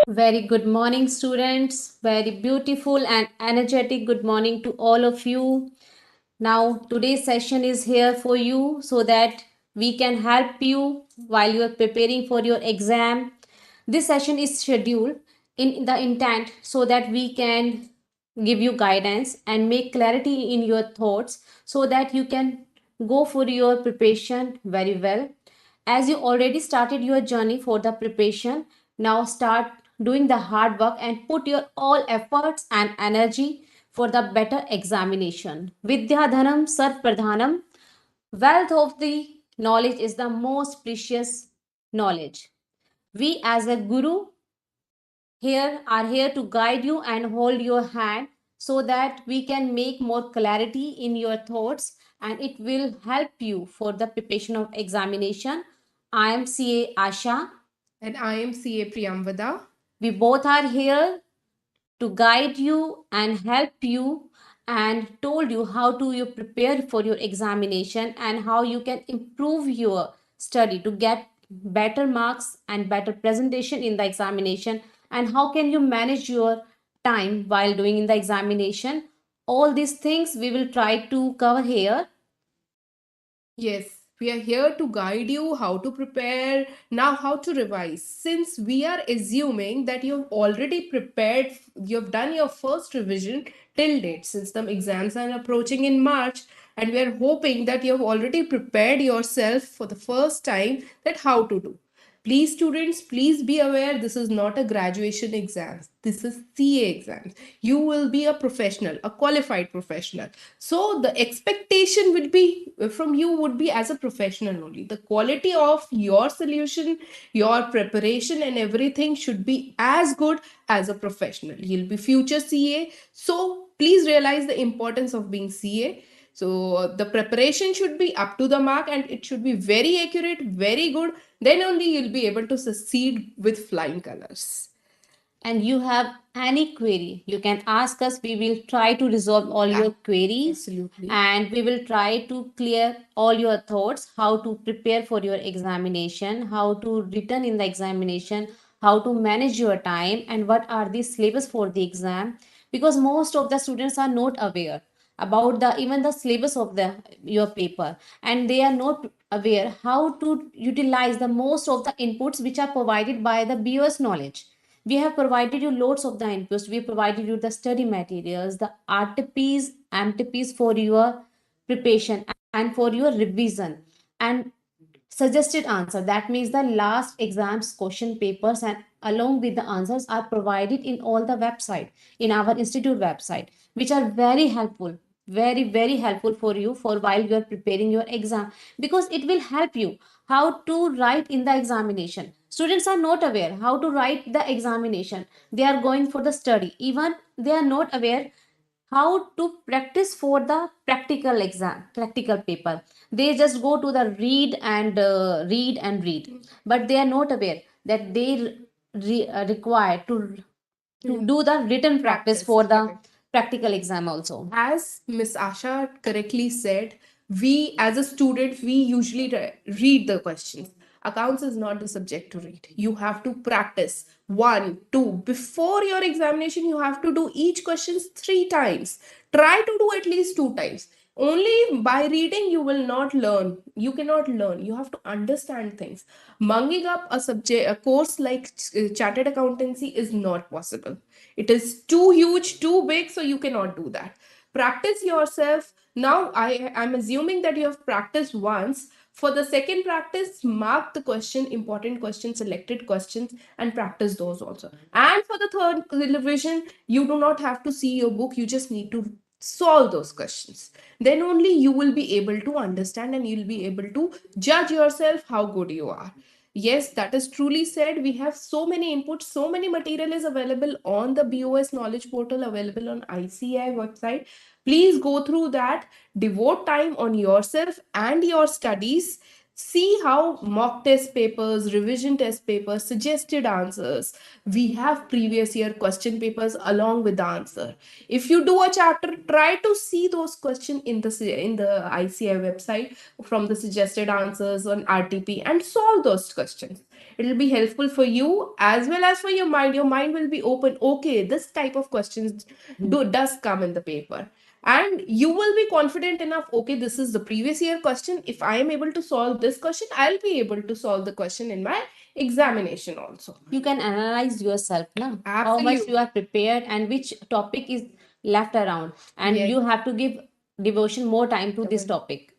Very good morning, students. Very beautiful and energetic good morning to all of you. Now, today's session is here for you so that we can help you while you are preparing for your exam. This session is scheduled in the intent so that we can give you guidance and make clarity in your thoughts so that you can go for your preparation very well. As you already started your journey for the preparation, now start doing the hard work and put your all efforts and energy for the better examination. Vidya Dhanam Sat Pradhanam. Wealth of the knowledge is the most precious knowledge. We as a guru here are here to guide you and hold your hand so that we can make more clarity in your thoughts and it will help you for the preparation of examination. I am CA Asha. And I am CA Priyamvada. We both are here to guide you and help you and told you how to you prepare for your examination and how you can improve your study to get better marks and better presentation in the examination and how can you manage your time while doing in the examination. All these things we will try to cover here. Yes, we are here to guide you how to prepare, now how to revise. Since we are assuming that you've already prepared, you've done your first revision till date, since the exams are approaching in March, and we are hoping that you've already prepared yourself for the first time that how to do. Please, students, please be aware this is not a graduation exam. This is CA exams. You will be a professional, a qualified professional. So the expectation would be from you would be as a professional only. The quality of your solution, your preparation, and everything should be as good as a professional. You'll be future CA. So please realize the importance of being CA. So the preparation should be up to the mark and it should be very accurate, very good. Then only you'll be able to succeed with flying colors. And you have any query, you can ask us. We will try to resolve all your queries. Absolutely. And we will try to clear all your thoughts, how to prepare for your examination, how to return in the examination, how to manage your time, and what are the syllabus for the exam. Because most of the students are not aware about the even the syllabus of the your paper, and they are not aware how to utilize the most of the inputs which are provided by the BOS knowledge. We have provided you loads of the inputs. We provided you the study materials, the RTPs, MTPs for your preparation and for your revision, and suggested answer. That means the last exams question papers and along with the answers are provided in all the website, in our institute website, which are very helpful, very helpful for you for while you are preparing your exam, because it will help you how to write in the examination. Students are not aware how to write the examination. They are going for the study, even they are not aware how to practice for the practical exam, practical paper. They just go to the read, but they are not aware that they require to do the written practice for the practical exam also. As Miss Asha correctly said, we as a student, we usually read the questions. Accounts is not the subject to read. You have to practice one, two. Before your examination, you have to do each questions 3 times. Try to do at least 2 times. Only by reading you will not learn. You cannot learn. You have to understand things. Munging up a subject, a course like chartered accountancy is not possible. It is too huge, too big, so you cannot do that. Practice yourself. Now I'm assuming that you have practiced once. For the second practice, mark the question, important questions, selected questions, and practice those also. And for the third revision, you do not have to see your book, you just need to solve those questions. Then only you will be able to understand and you'll be able to judge yourself how good you are. Yes, that is truly said. We have so many inputs, so many material is available on the BOS knowledge portal, available on ICI website. Please go through that, devote time on yourself and your studies. See how mock test papers, revision test papers, suggested answers. We have previous year question papers along with the answer. If you do a chapter, try to see those questions in the ICI website from the suggested answers on RTP and solve those questions. It will be helpful for you as well as for your mind. Your mind will be open. Okay, this type of questions does come in the paper. And you will be confident enough, okay, this is the previous year question. If I am able to solve this question, I'll be able to solve the question in my examination also. You can analyze yourself now, how much Absolutely. you are prepared and which topic is left around, and Yes. you have to give devotion more time to this topic.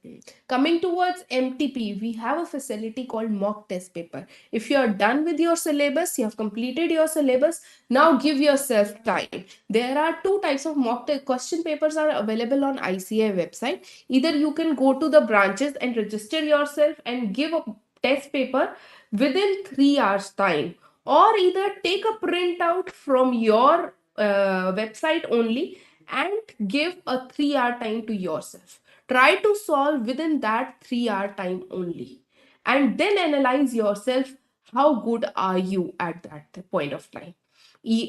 Coming towards MTP, we have a facility called mock test paper. If you are done with your syllabus, you have completed your syllabus, now give yourself time. There are two types of mock test question papers are available on ICI website. Either you can go to the branches and register yourself and give a test paper within 3 hours time, or either take a printout from your website only and give a 3 hour time to yourself. Try to solve within that 3 hour time only, and then analyze yourself, how good are you at that point of time.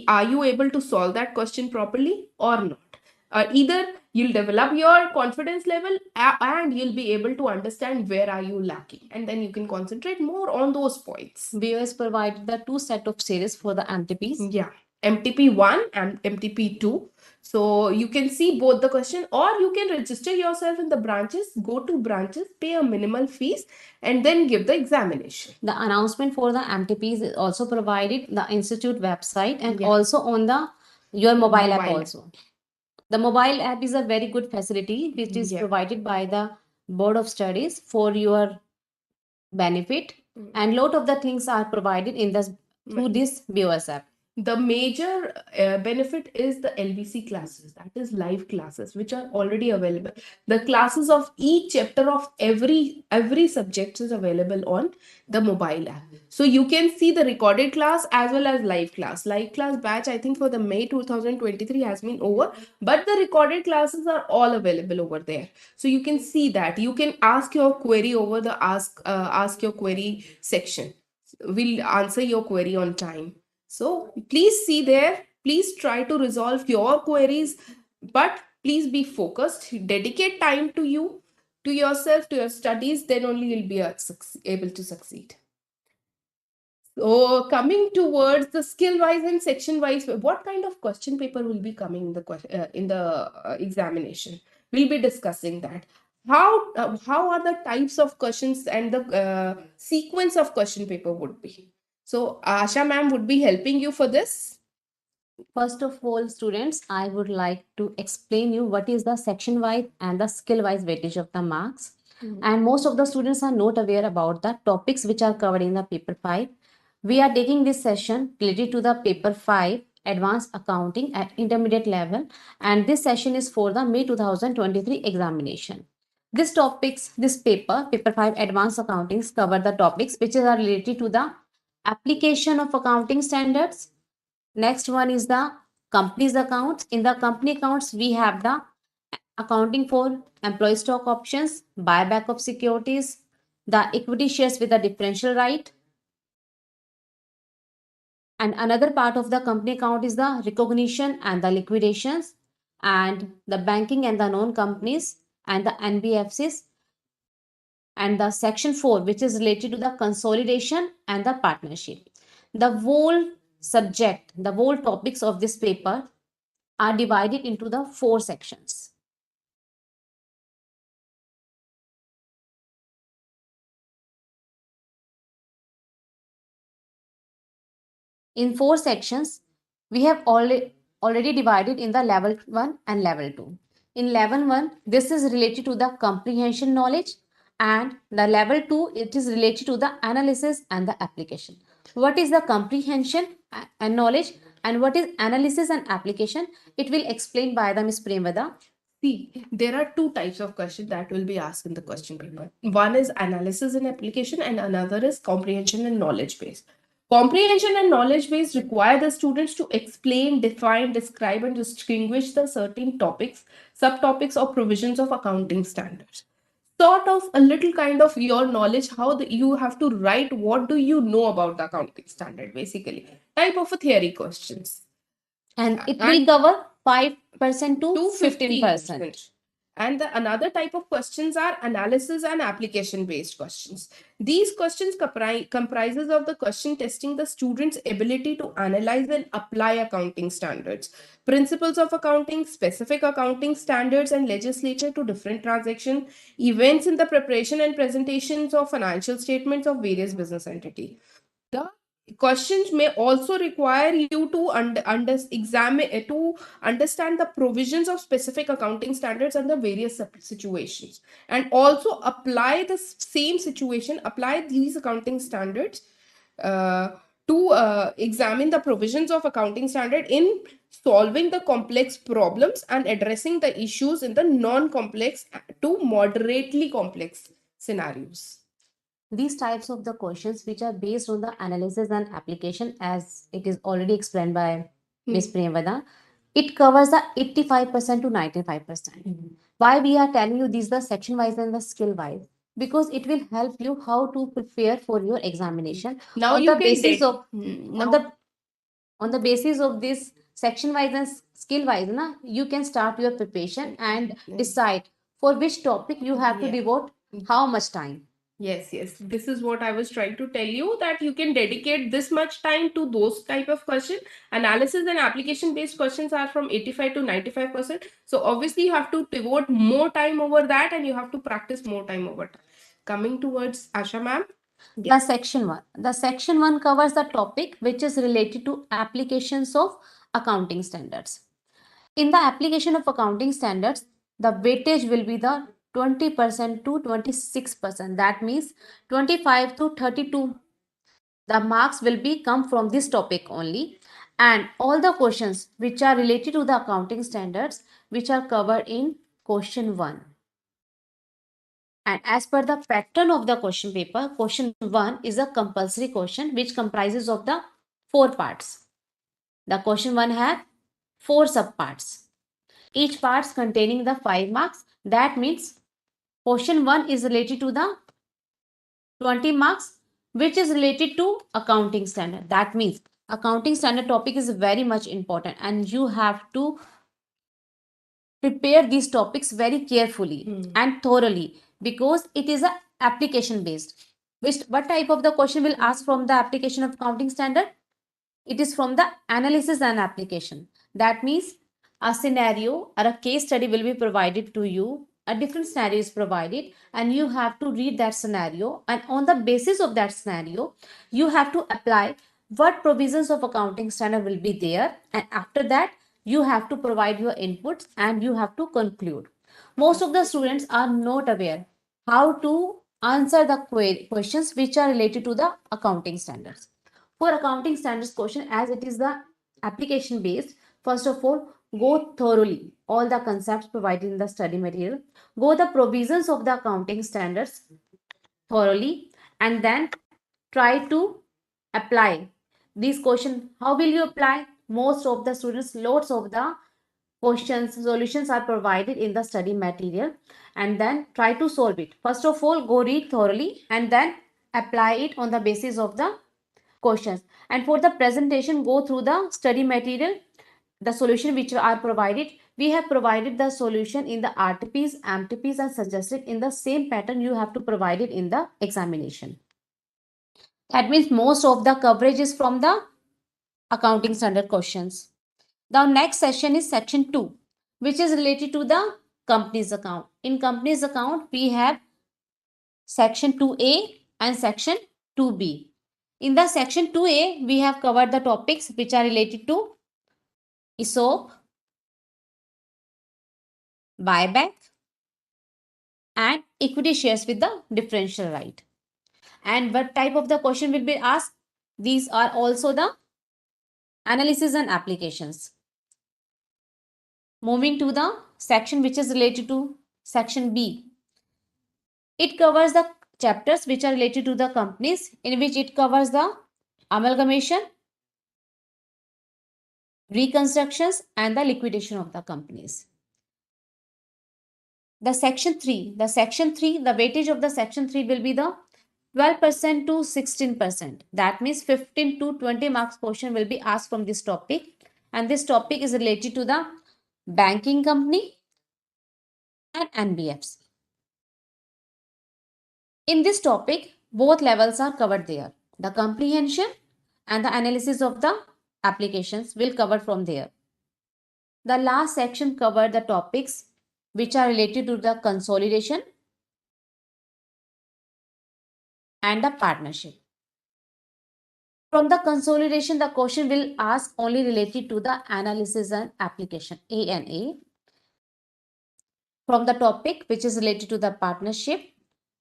Are you able to solve that question properly or not? Either you'll develop your confidence level, and you'll be able to understand where are you lacking, and then you can concentrate more on those points. BOS provided the two set of series for the MTPs. Yeah, MTP1 and MTP2. So you can see both the question, or you can register yourself in the branches, go to branches, pay a minimal fees, and then give the examination. The announcement for the MTPs is also provided the institute website and also on the your mobile app also. The mobile app is a very good facility which is provided by the Board of Studies for your benefit, and lot of the things are provided in this through this BOS app. The major benefit is the LBC classes, that is live classes, which are already available. The classes of each chapter of every subject is available on the mobile app. So you can see the recorded class as well as live class. Live class batch, I think for the May 2023 has been over, but the recorded classes are all available over there. So you can see that. You can ask your query over the ask your query section. We'll answer your query on time. So please see there, please try to resolve your queries, but please be focused, dedicate time to you, to yourself, to your studies, then only you'll be able to succeed. So coming towards the skill wise and section wise, what kind of question paper will be coming in the examination? We'll be discussing that. How are the types of questions and the sequence of question paper would be? So Asha ma'am would be helping you for this. First of all, students, I would like to explain you what is the section wise and the skill wise weightage of the marks. And most of the students are not aware about the topics which are covered in the paper 5. We are taking this session related to the paper 5 advanced accounting at intermediate level, and this session is for the May 2023 examination. This paper 5 advanced accountings cover the topics which are related to the application of accounting standards. Next one is the company's accounts. In the company accounts, we have the accounting for employee stock options, buyback of securities, the equity shares with a differential right. And another part of the company account is the recognition and the liquidations, and the banking and the known companies, and the NBFCs, and the section 4, which is related to the consolidation and the partnership. The whole topics of this paper are divided into the 4 sections. In 4 sections, we have already divided in the level 1 and level 2. In level 1, this is related to the comprehension knowledge, and the level 2, it is related to the analysis and the application. What is the comprehension and knowledge, and what is analysis and application? It will explain by the Ms. Premvada. See, there are two types of questions that will be asked in the question paper. One is analysis and application, and another is comprehension and knowledge based. Comprehension and knowledge base require the students to explain, define, describe, and distinguish the certain topics, subtopics, or provisions of accounting standards. Sort of a little kind of your knowledge, you have to write what do you know about the accounting standard, basically. Type of a theory questions. And it will cover 5% to 15%. And another type of questions are analysis and application based questions. These questions comprises of the question testing the student's ability to analyze and apply accounting standards, principles of accounting, specific accounting standards and legislature to different transaction events in the preparation and presentations of financial statements of various business entity. The questions may also require you to examine to understand the provisions of specific accounting standards under various situations, and also apply the same situation, apply these accounting standards uh, to examine the provisions of accounting standard in solving the complex problems and addressing the issues in the non-complex to moderately complex scenarios. These types of the questions which are based on the analysis and application, as it is already explained by Ms. Priyavada, it covers the 85% to 95%. Why we are telling you these the section wise and the skill wise? Because it will help you how to prepare for your examination Now on you the can basis date. of on the basis of this section wise and skill wise, na, you can start your preparation and decide for which topic you have to devote how much time. Yes, yes. This is what I was trying to tell you, that you can dedicate this much time to those type of question. Analysis and application based questions are from 85 to 95%. So obviously you have to devote more time over that and you have to practice more time over time. Coming towards Asha ma'am. The section 1. The section 1 covers the topic which is related to applications of accounting standards. In the application of accounting standards, the weightage will be the 20% to 26%. That means 25 to 32. The marks will be come from this topic only. And all the questions which are related to the accounting standards which are covered in question 1. And as per the pattern of the question paper, question 1 is a compulsory question which comprises of the 4 parts. The question 1 has 4 subparts. Each parts containing the 5 marks. That means question 1 is related to the 20 marks which is related to accounting standard. That means accounting standard topic is very much important and you have to prepare these topics very carefully and thoroughly, because it is a application based. What type of the question will ask from the application of accounting standard? It is from the analysis and application. That means a scenario or a case study will be provided to you. A different scenario is provided and you have to read that scenario, and on the basis of that scenario you have to apply what provisions of accounting standard will be there, and after that you have to provide your inputs and you have to conclude. Most of the students are not aware how to answer the questions which are related to the accounting standards. For accounting standards question, as it is the application based, first of all, go thoroughly all the concepts provided in the study material, go the provisions of the accounting standards thoroughly, and then try to apply these questions. How will you apply? Most of the students, lots of the questions solutions are provided in the study material, and then try to solve it. First of all, go read thoroughly and then apply it on the basis of the questions. And for the presentation, go through the study material, the solution which are provided. We have provided the solution in the RTPs, MTPs and suggested in the same pattern you have to provide it in the examination. That means most of the coverage is from the accounting standard questions. The next section is section 2, which is related to the company's account. In company's account, we have section 2A and section 2B. In the section 2A, we have covered the topics which are related to ESOP, buyback, and equity shares with the differential right. And what type of the question will be asked? These are also the analysis and applications. Moving to the section which is related to section B. It covers the chapters which are related to the companies, in which it covers the amalgamation, reconstructions, and the liquidation of the companies. The section 3, the weightage of the section 3 will be the 12% to 16%. That means 15 to 20 marks question will be asked from this topic. And this topic is related to the banking company, and NBFC. In this topic, both levels are covered there. The comprehension and the analysis of the applications will cover from there. The last section covered the topics which are related to the consolidation and the partnership. From the consolidation, the question will ask only related to the analysis and application, ANA. From the topic which is related to the partnership,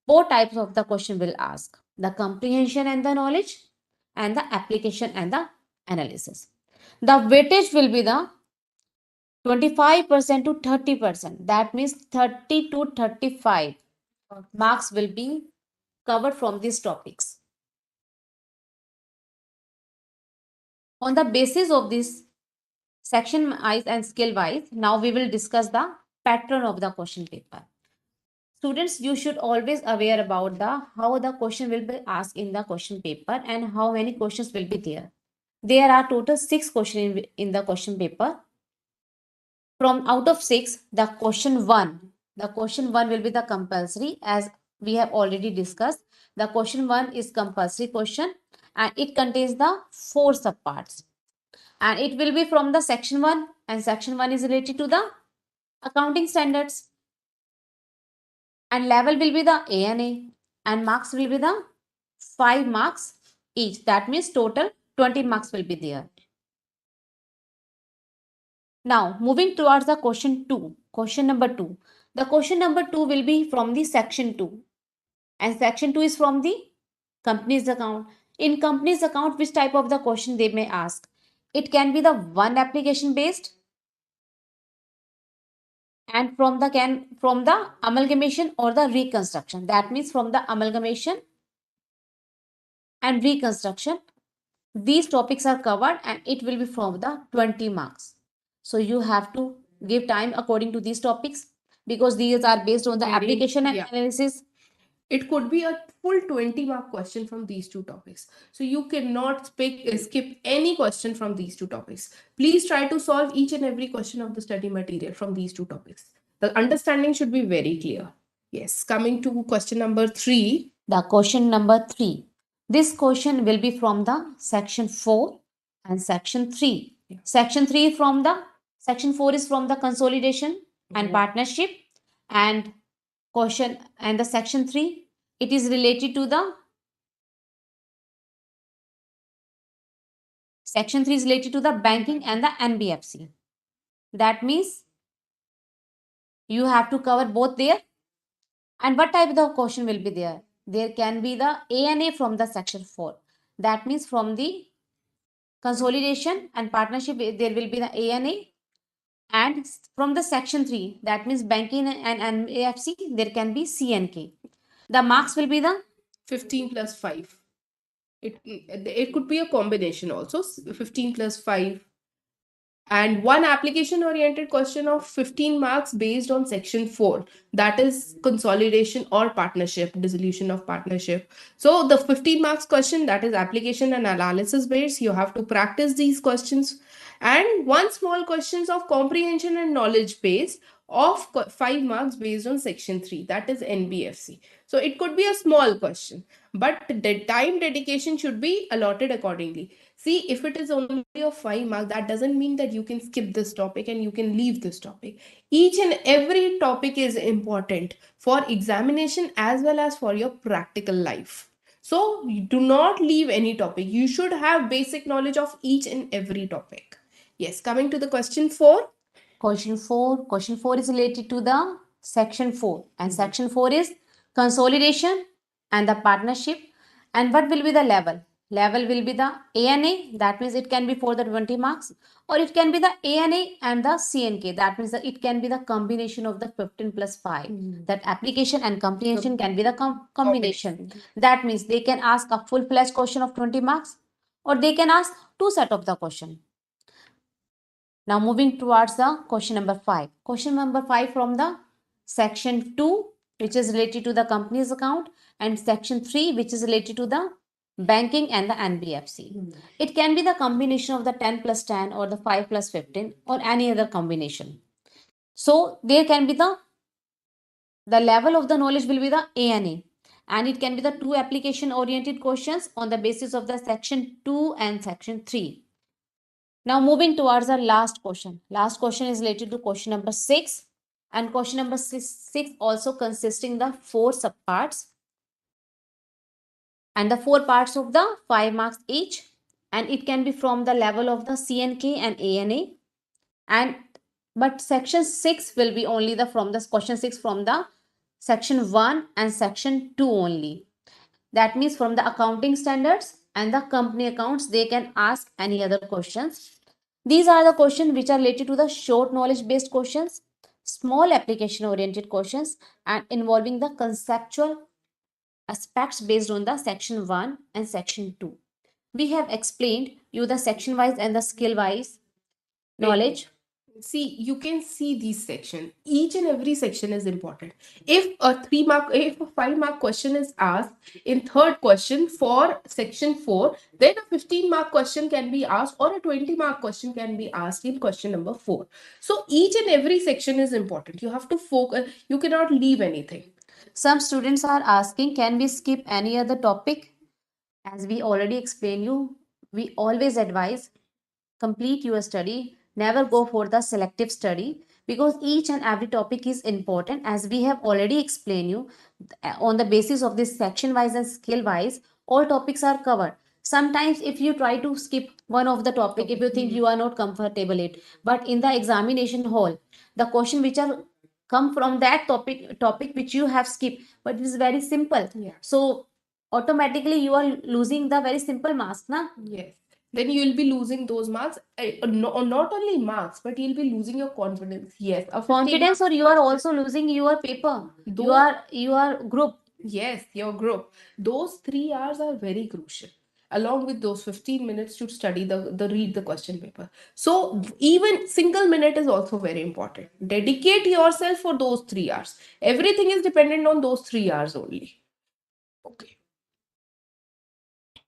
four types of the question will ask: the comprehension and the knowledge, and the application and the analysis. The weightage will be the 25% to 30%. That means 30 to 35 marks will be covered from these topics. On the basis of this section wise and skill wise, now we will discuss the pattern of the question paper. Students, you should always aware about the how the question will be asked in the question paper and how many questions will be there. There are total 6 questions in the question paper. From out of 6, the question 1 will be the compulsory, as we have already discussed. The question 1 is compulsory question and it contains the 4 subparts. And it will be from the section 1, and section 1 is related to the accounting standards. And level will be the ANA, and marks will be the 5 marks each. That means total 20 marks will be there. Now, moving towards the question 2, question number 2. The question number 2 will be from the section 2. And section 2 is from the company's account. In company's account, which type of the question they may ask? It can be the one application based, and from the amalgamation or the reconstruction. That means from the amalgamation and reconstruction, these topics are covered and it will be from the 20 marks. So you have to give time according to these topics because these are based on the application and analysis. It could be a full 20-mark question from these two topics. So you cannot skip any question from these two topics. Please try to solve each and every question of the study material from these two topics. The understanding should be very clear. Yes, coming to question number 3. The question number 3. This question will be from the section 4 and section 3. Yeah. Section 4 is from the consolidation and partnership, and question and the section 3, it is related to the section 3 is related to the banking and the NBFC. That means you have to cover both there. And what type of the question will be there? There can be the ANA from the section 4. That means from the consolidation and partnership, there will be the ANA. And from the section 3, that means banking and NBFC, there can be CNK. The marks will be the 15 plus 5. It could be a combination also, 15 plus 5. And one application oriented question of 15 marks based on section 4, that is consolidation or partnership, dissolution of partnership. So the 15 marks question, that is application and analysis based, you have to practice these questions. And one small questions of comprehension and knowledge based of 5 marks based on section 3, that is NBFC. So it could be a small question, but the time dedication should be allotted accordingly. See, if it is only of 5 marks, that doesn't mean that you can skip this topic and you can leave this topic. Each and every topic is important for examination as well as for your practical life. So you do not leave any topic. You should have basic knowledge of each and every topic. Yes, coming to the question 4. Question 4 is related to the section 4, and section 4 is consolidation and the partnership. And what will be the level? Level will be the ANA, that means it can be for the 20 marks, or it can be the ANA and the CNK, that means that it can be the combination of the 15 plus 5. That application and comprehension can be the combination. That means they can ask a full-fledged question of 20 marks, or they can ask 2 set of the question. Now moving towards the question number 5. Question number 5 from the section 2, which is related to the company's account, and section 3, which is related to the banking and the NBFC. It can be the combination of the 10 plus 10 or the 5 plus 15 or any other combination. So there can be the The level of the knowledge will be the ANA, and it can be the two application oriented questions on the basis of the section 2 and section 3. Now moving towards the last question. Last question is related to question number 6, and question number 6 also consisting the 4 subparts, and the 4 parts of the 5 marks each, and it can be from the level of the CNK and ANA, and but section 6 will be only the from the question 6 from the section 1 and section 2 only. That means from the accounting standards and the company accounts they can ask any other questions. These are the questions which are related to the short knowledge based questions, small application oriented questions, and involving the conceptual aspects based on the section 1 and section 2. We have explained you the section wise and the skill wise knowledge. See, you can see these sections. Each and every section is important. If a 5 mark question is asked in third question for section 4, then a 15-mark question can be asked, or a 20-mark question can be asked in question number 4. So each and every section is important. You have to focus. You cannot leave anything. Some students are asking, can we skip any other topic? As we already explained you, we always advise complete your study, never go for the selective study, because each and every topic is important. As we have already explained you, on the basis of this section wise and skill wise, all topics are covered. Sometimes if you try to skip one of the topic, if you think you are not comfortable it, but in the examination hall, the question which are come from that topic which you have skipped, but it is very simple. Yeah. So automatically you are losing the very simple marks, na? Yes. Then you will be losing those marks. Not only marks, but you'll be losing your confidence. Yes. Confidence, or you are also losing your paper, your group. Yes, your group. Those 3 hours are very crucial, along with those 15 minutes to study the read the question paper. So even single minute is also very important. Dedicate yourself for those 3 hours. Everything is dependent on those 3 hours only. Okay.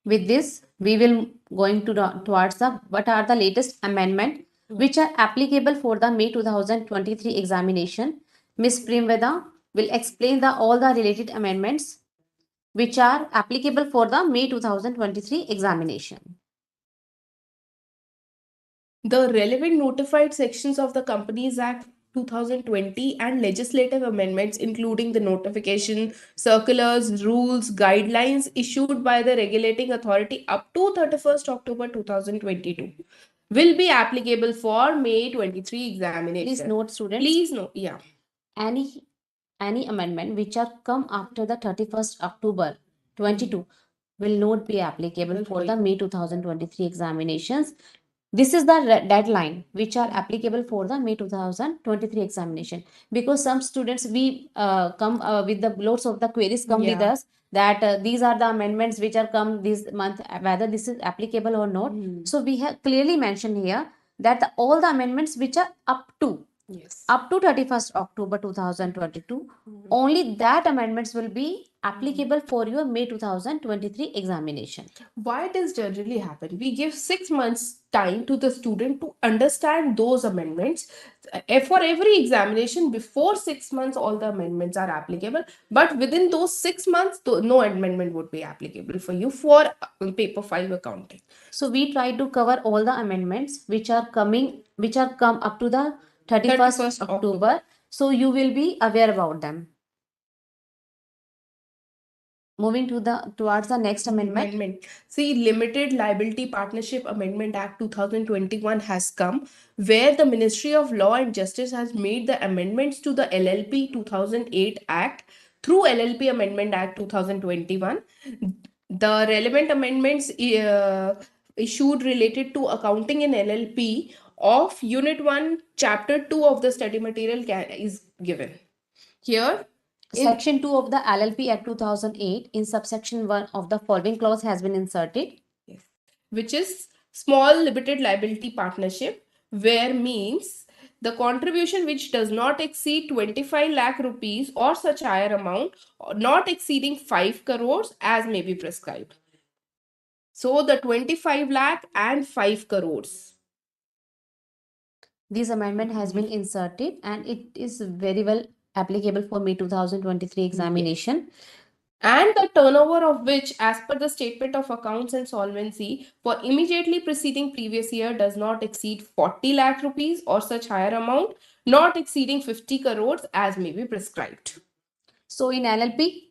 With this, we will going to towards the what are the latest amendment which are applicable for the May 2023 examination. Miss Premveda will explain the all the related amendments which are applicable for the May 2023 examination. The relevant notified sections of the Companies Act 2020 and legislative amendments, including the notification, circulars, rules, guidelines issued by the regulating authority up to 31st October 2022, will be applicable for May 23 examination. Please note, students. Please note, yeah. Any amendment which are come after the 31st October 22 will not be applicable for the May 2023 examinations. This is the deadline which are applicable for the May 2023 examination, because some students we come with the loads of the queries come with us that these are the amendments which are come this month, whether this is applicable or not. So we have clearly mentioned here that all the amendments which are up to 31st October 2022, only that amendments will be applicable for your May 2023 examination. Why does generally happen? We give 6 months time to the student to understand those amendments. For every examination, before 6 months, all the amendments are applicable. But within those 6 months, no amendment would be applicable for you for paper 5 accounting. So we try to cover all the amendments which are come up to the 31st October. So you will be aware about them. Moving towards the next amendment. See, Limited Liability Partnership Amendment Act 2021 has come, where the Ministry of Law and Justice has made the amendments to the LLP 2008 Act through LLP Amendment Act 2021. The relevant amendments issued related to accounting in LLP of Unit 1, Chapter 2 of the study material is given. Here, Section 2 of the LLP Act 2008, in subsection 1 of the following clause has been inserted. Yes. Which is small limited liability partnership, where means the contribution which does not exceed 25 lakh rupees or such higher amount, not exceeding 5 crores as may be prescribed. So the 25 lakh and 5 crores. This amendment has been inserted and it is very well applicable for May 2023 examination. And the turnover of which, as per the statement of accounts and solvency, for immediately preceding previous year does not exceed 40 lakh rupees or such higher amount, not exceeding 50 crores as may be prescribed. So in LLP,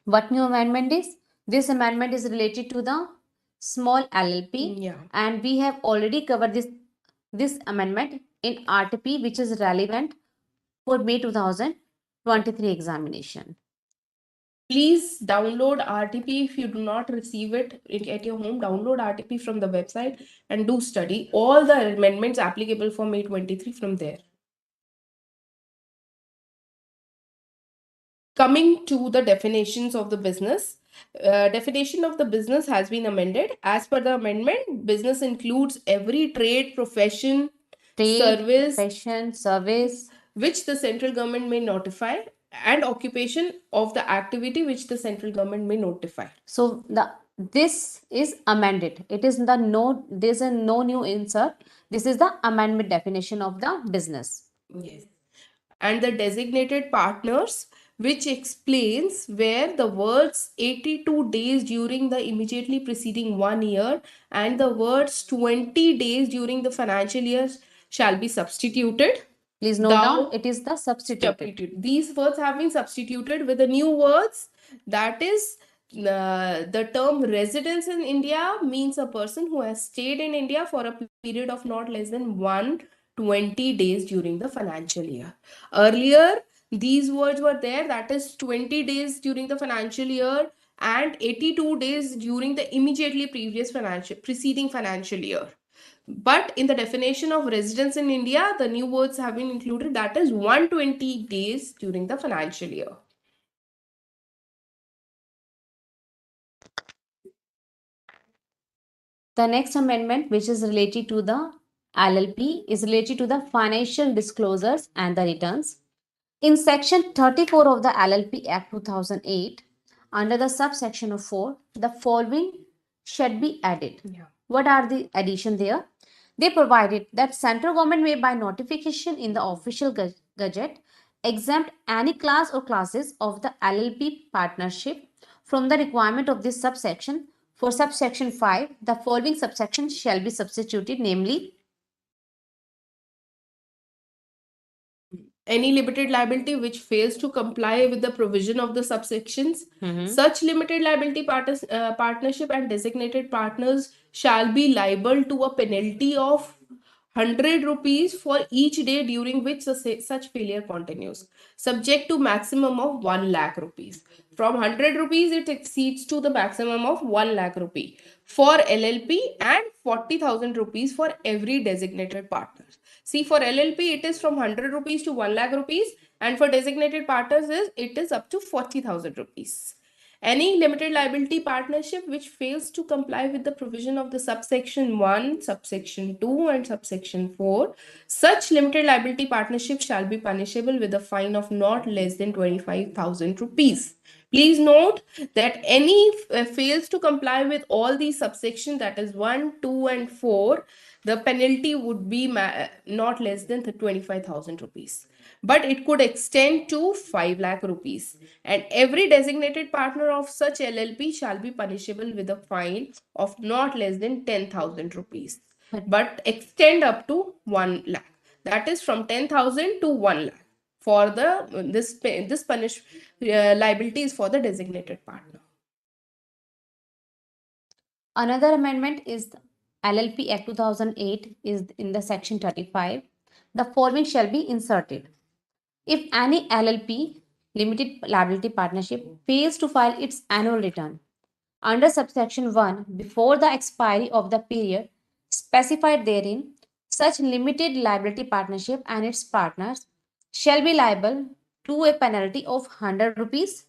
what new amendment is? This amendment is related to the small LLP, Yeah. and we have already covered this amendment in RTP, which is relevant for May 2023 examination. Please download RTP if you do not receive it at your home. Download RTP from the website and do study all the amendments applicable for May 23 from there. Coming to the definitions of the business, definition of the business has been amended. As per the amendment, business includes every trade, profession, Service, which the central government may notify, and occupation of the activity which the central government may notify. So this is amended. It is there's a no new insert. This is the amendment definition of the business. Yes. And the designated partners, which explains where the words 82 days during the immediately preceding 1 year and the words 20 days during the financial year shall be substituted. Please note down, it is the substituted. These words have been substituted with the new words, that is, the term residence in India means a person who has stayed in India for a period of not less than 120 days during the financial year. Earlier, these words were there, that is 20 days during the financial year and 82 days during the immediately preceding financial year. But in the definition of residence in India, the new words have been included, that is 120 days during the financial year. The next amendment, which is related to the LLP, is related to the financial disclosures and the returns. In section 34 of the LLP Act 2008, under the subsection of 4, the following should be added. Yeah. What are the addition there? They provided that central government may by notification in the official gazette exempt any class or classes of the LLP partnership from the requirement of this subsection. For subsection 5, the following subsections shall be substituted, namely, any limited liability which fails to comply with the provision of the subsections, such limited liability partnership and designated partners shall be liable to a penalty of 100 rupees for each day during which such failure continues, subject to maximum of 1 lakh rupees. From 100 rupees, it exceeds to the maximum of 1 lakh rupee for LLP and 40,000 rupees for every designated partner. See, for LLP, it is from 100 rupees to 1 lakh rupees, and for designated partners, it is up to 40,000 rupees. Any limited liability partnership which fails to comply with the provision of the subsection 1, subsection 2, and subsection 4, such limited liability partnership shall be punishable with a fine of not less than 25,000 rupees. Please note that any fails to comply with all these subsections, that is 1, 2, and 4, the penalty would be not less than 25,000 rupees. But it could extend to 5 lakh rupees. And every designated partner of such LLP shall be punishable with a fine of not less than 10,000 rupees. But extend up to 1 lakh. That is from 10,000 to 1 lakh. For this punish liability is for the designated partner. Another amendment is LLP Act 2008 is in the section 35. The following shall be inserted. If any LLP limited liability partnership fails to file its annual return under subsection 1 before the expiry of the period specified therein, such limited liability partnership and its partners shall be liable to a penalty of 100 rupees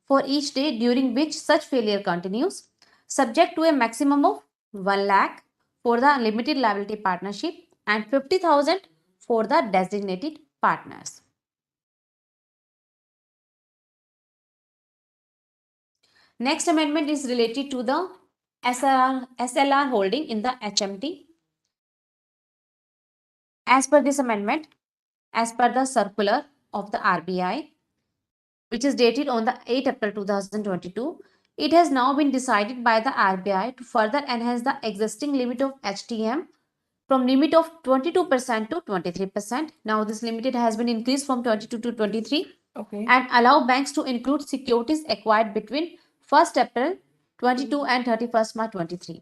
for each day during which such failure continues, subject to a maximum of 1 lakh for the limited liability partnership and 50,000 for the designated partners. Next amendment is related to the SLR holding in the HMT. As per this amendment, as per the circular of the RBI, which is dated on the 8 April 2022, it has now been decided by the RBI to further enhance the existing limit of HTM from limit of 22% to 23%. Now this limit has been increased from 22 to 23. Okay. And allow banks to include securities acquired between 1st April 22 and 31st March 23.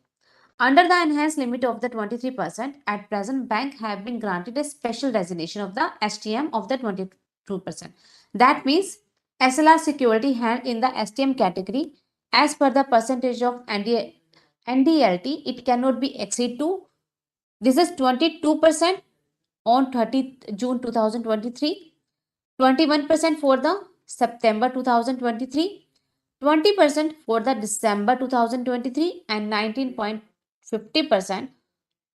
Under the enhanced limit of the 23%, at present bank have been granted a special designation of the STM of the 22%. That means SLR security held in the STM category as per the percentage of NDLT, it cannot be exceed to, this is 22% on 30th June 2023, 21% for the September 2023, 20% for the December 2023, and 19.50%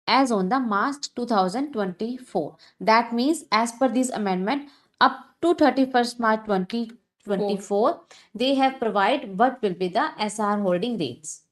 as on the March 2024. That means as per this amendment, up to 31st March 2024, they have provided what will be the SR holding rates.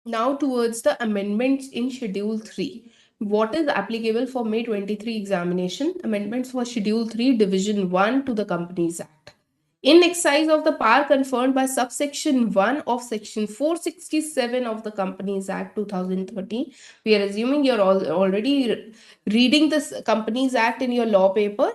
Now towards the amendments in Schedule 3. What is applicable for May 23 examination? Amendments for Schedule 3, Division 1 to the Companies Act. In exercise of the power conferred by subsection 1 of section 467 of the Companies Act 2013, we are assuming you're already reading this Companies Act in your law paper.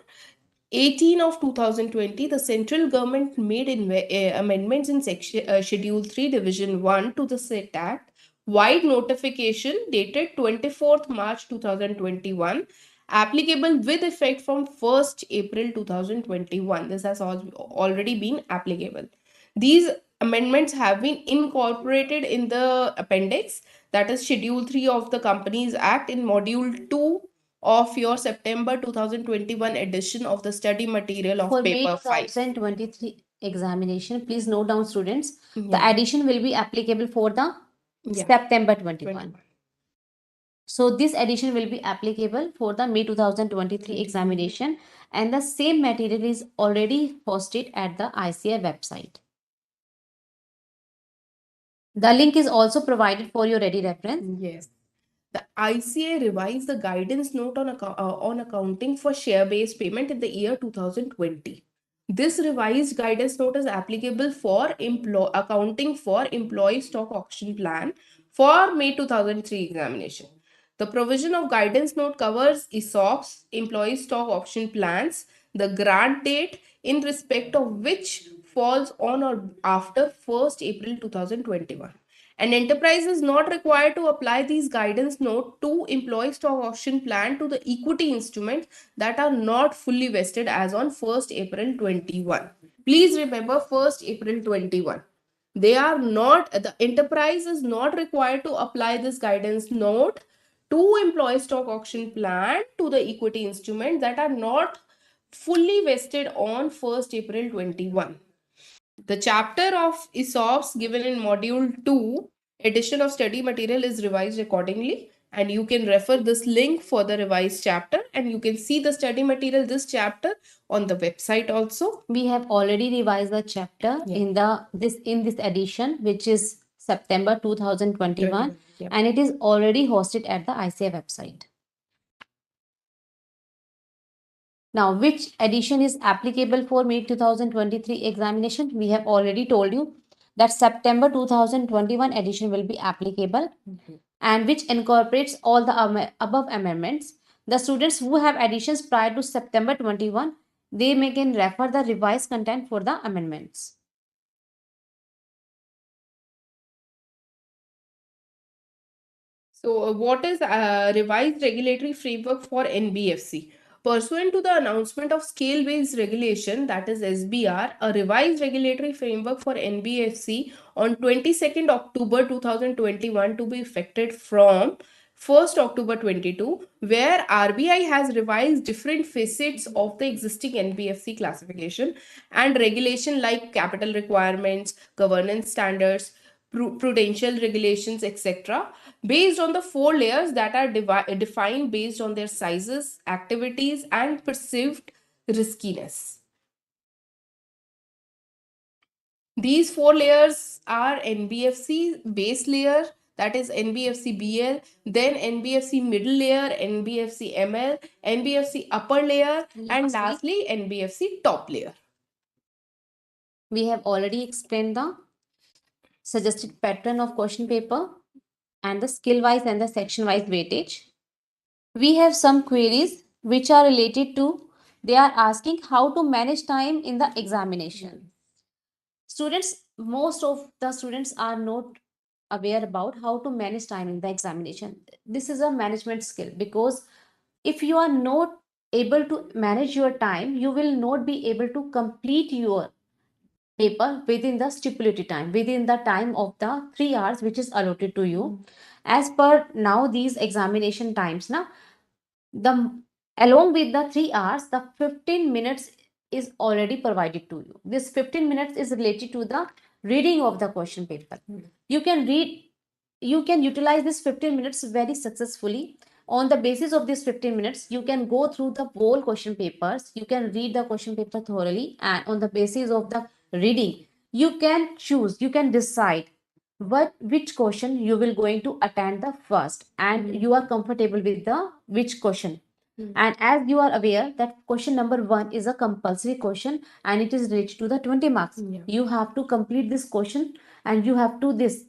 18 of 2020, the central government made amendments in Schedule 3, Division 1 to the said Act. Wide notification dated 24th March 2021, applicable with effect from 1st April 2021. This has already been applicable. These amendments have been incorporated in the appendix, that is Schedule 3 of the Companies Act, in Module 2 of your September 2021 edition of the study material of For May paper 5. 2023 examination, please note down, students, the Yeah. addition will be applicable for the Yeah. September 21. So this addition will be applicable for the May 2023 examination, and the same material is already posted at the ICA website. The link is also provided for your ready reference. Yes. The ICA revised the guidance note on accounting for share-based payment in the year 2020. This revised guidance note is applicable for accounting for employee stock option plan for May 2003 examination. The provision of guidance note covers ESOPs, employee stock option plans, the grant date in respect of which falls on or after 1st April 2021. An enterprise is not required to apply these guidance note to employee stock option plan to the equity instruments that are not fully vested as on 1st April 21. Please remember 1st April 21. They are not, the enterprise is not required to apply this guidance note to employee stock auction plan to the equity instruments that are not fully vested on 1st April 21. The chapter of ESOPs given in module 2 edition of study material is revised accordingly, and you can refer this link for the revised chapter, and you can see the study material this chapter on the website also. We have already revised the chapter in this edition, which is September 2021, and it is already hosted at the ICA website. Now, which edition is applicable for May 2023 examination? We have already told you that September 2021 edition will be applicable, and which incorporates all the above amendments. The students who have additions prior to September 21, they may can refer the revised content for the amendments. So, what is revised regulatory framework for NBFC? Pursuant to the announcement of scale-based regulation, that is SBR, a revised regulatory framework for NBFC on 22nd October 2021 to be effected from 1st October 22, where RBI has revised different facets of the existing NBFC classification and regulation like capital requirements, governance standards, prudential regulations, etc., based on the four layers that are defined based on their sizes, activities, and perceived riskiness. These four layers are NBFC base layer, that is NBFC BL, then NBFC middle layer, NBFC ML, NBFC upper layer, and lastly NBFC top layer. We have already explained the suggested pattern of question paper and the skill wise and the section wise weightage. We have some queries which are related to, they are asking how to manage time in the examination. Students, most of the students are not aware about how to manage time in the examination. This is a management skill, because if you are not able to manage your time, you will not be able to complete your paper within the stipulated time, within the time of the 3 hours which is allotted to you. As per now, these examination times, now the along with the 3 hours, the 15 minutes is already provided to you. This 15 minutes is related to the reading of the question paper. You can read, you can utilize this 15 minutes very successfully. On the basis of this 15 minutes, you can go through the whole question papers, you can read the question paper thoroughly, and on the basis of the reading, you can choose, you can decide which question you will going to attend the first, and you are comfortable with the which question. And as you are aware that question number 1 is a compulsory question and it is related to the 20 marks. You have to complete this question, and you have to this,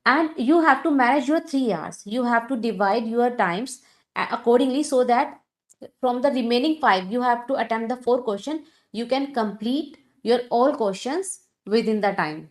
and you have to manage your 3 hours. You have to divide your times accordingly, so that from the remaining 5 you have to attempt the 4 question. You can complete your all questions within the time.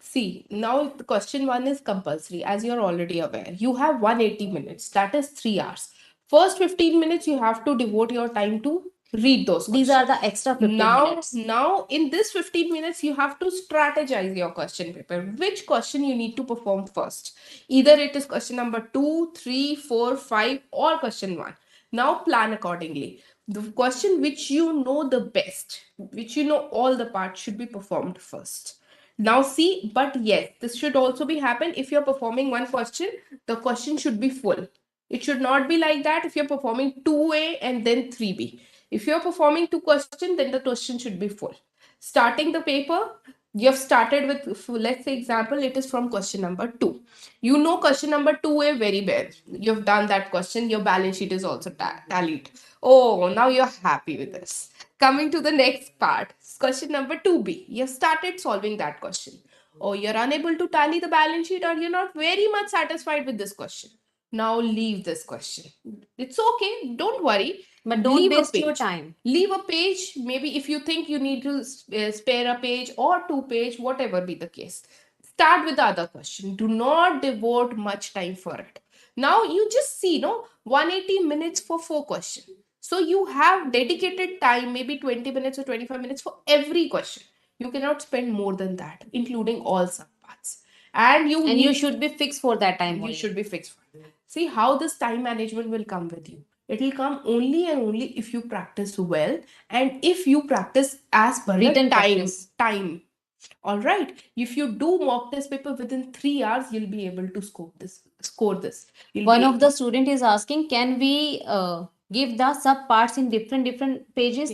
See, now the question 1 is compulsory, as you're already aware. You have 180 minutes, that is 3 hours. First 15 minutes, you have to devote your time to read those questions. These are the extra 15 minutes. Now, in this 15 minutes, you have to strategize your question paper. Which question you need to perform first? Either it is question number 2, 3, 4, 5, or question 1. Now, plan accordingly. The question which you know the best, which you know all the parts, should be performed first. Now see, but yes, this should also be happen. If you're performing one question, the question should be full. It should not be like that if you're performing 2A and then 3B. If you're performing 2 questions, then the question should be full. Starting the paper, you have started with, let's say example, it is from question number 2. You know question number 2A very well. You've done that question. Your balance sheet is also tallied. Oh, now you're happy with this. Coming to the next part, question number 2B. You have started solving that question. Oh, you're unable to tally the balance sheet, or you're not very much satisfied with this question. Now leave this question. It's okay, don't worry. But don't leave waste a page. your time. Leave a page. Maybe if you think you need to spare a page or 2 page, whatever be the case. Start with the other question. Do not devote much time for it. Now you just see, no, 180 minutes for 4 questions. So you have dedicated time, maybe 20 minutes or 25 minutes for every question. You cannot spend more than that, including all subparts. And you should be fixed for that time. You should be fixed for it. See how this time management will come with you. It will come only and only if you practice well, and if you practice as per Written the practice. time. All right. If you do mock test paper within 3 hours, you'll be able to score this. One of the student is asking, can we give the sub parts in different pages?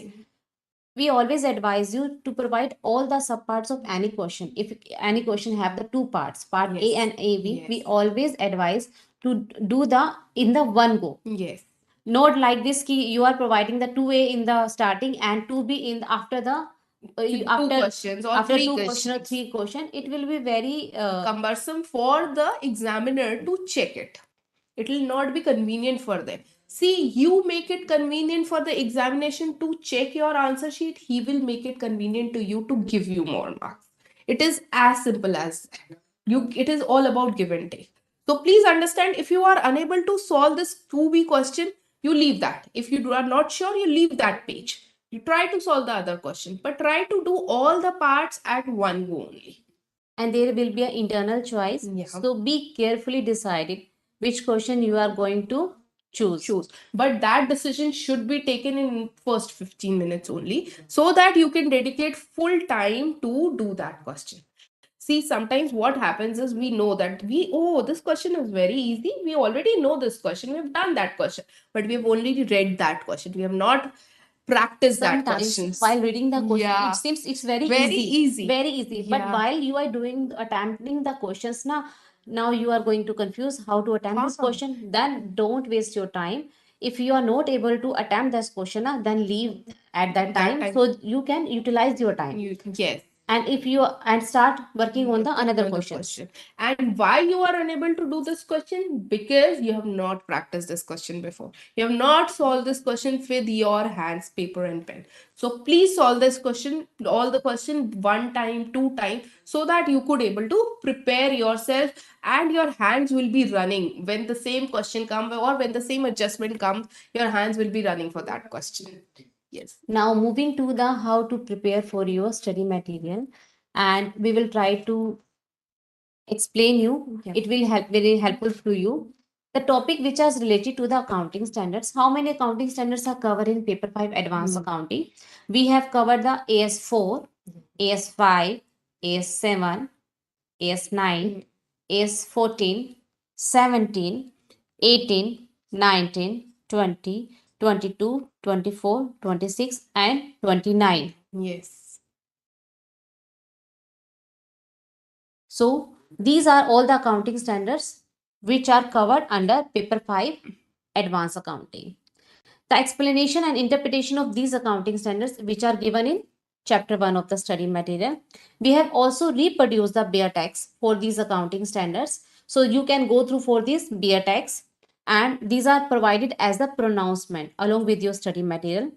We always advise you to provide all the sub parts of any question. If any question have the 2 parts, part A and AB, we always advise to do the in the one go. Yes. Not like this ki you are providing the 2A in the starting and 2B in after the after 2 questions or after 3 2 questions. question or 3 question. It will be very cumbersome for the examiner to check it. It will not be convenient for them. See, you make it convenient for the examination to check your answer sheet. He will make it convenient to you to give you more marks. It is as simple as that. It is all about give and take. So please understand, if you are unable to solve this 2B question, you leave that. If you are not sure, you leave that page. You try to solve the other question, but try to do all the parts at one go only. And there will be an internal choice. So be carefully decided which question you are going to choose. But that decision should be taken in first 15 minutes only, so that you can dedicate full time to do that question. See, sometimes what happens is we know that this question is very easy. We already know this question. We've done that question, but we have only read that question. We have not practice that Sometimes questions. while reading the question, Yeah. it seems it's very Very easy. very easy. But Yeah. while you are doing attempting the questions now you are going to confuse how to attempt this question. Then don't waste your time. If you are not able to attempt this question, then leave at that time, so you can utilize your time. Yes. And if you and start working on the another questions. And why you are unable to do this question? Because you have not practiced this question before. You have not solved this question with your hands, paper and pen. So please solve this question, all the question one time, two time, so that you could able to prepare yourself and your hands will be running when the same question comes or when the same adjustment comes. Your hands will be running for that question. Yes. Now moving to the how to prepare for your study material, and we will try to explain you. Yeah. It will help very helpful to you. The topic which is related to the accounting standards. How many accounting standards are covered in paper 5 advanced accounting? We have covered the AS4, AS5, AS7, AS9, AS14, 17, 18, 19, 20, 22, 24, 26, and 29. Yes. So these are all the accounting standards which are covered under paper 5 advanced accounting. The explanation and interpretation of these accounting standards which are given in chapter 1 of the study material. We have also reproduced the bare text for these accounting standards. So you can go through for this bare text, and these are provided as the pronouncement along with your study material.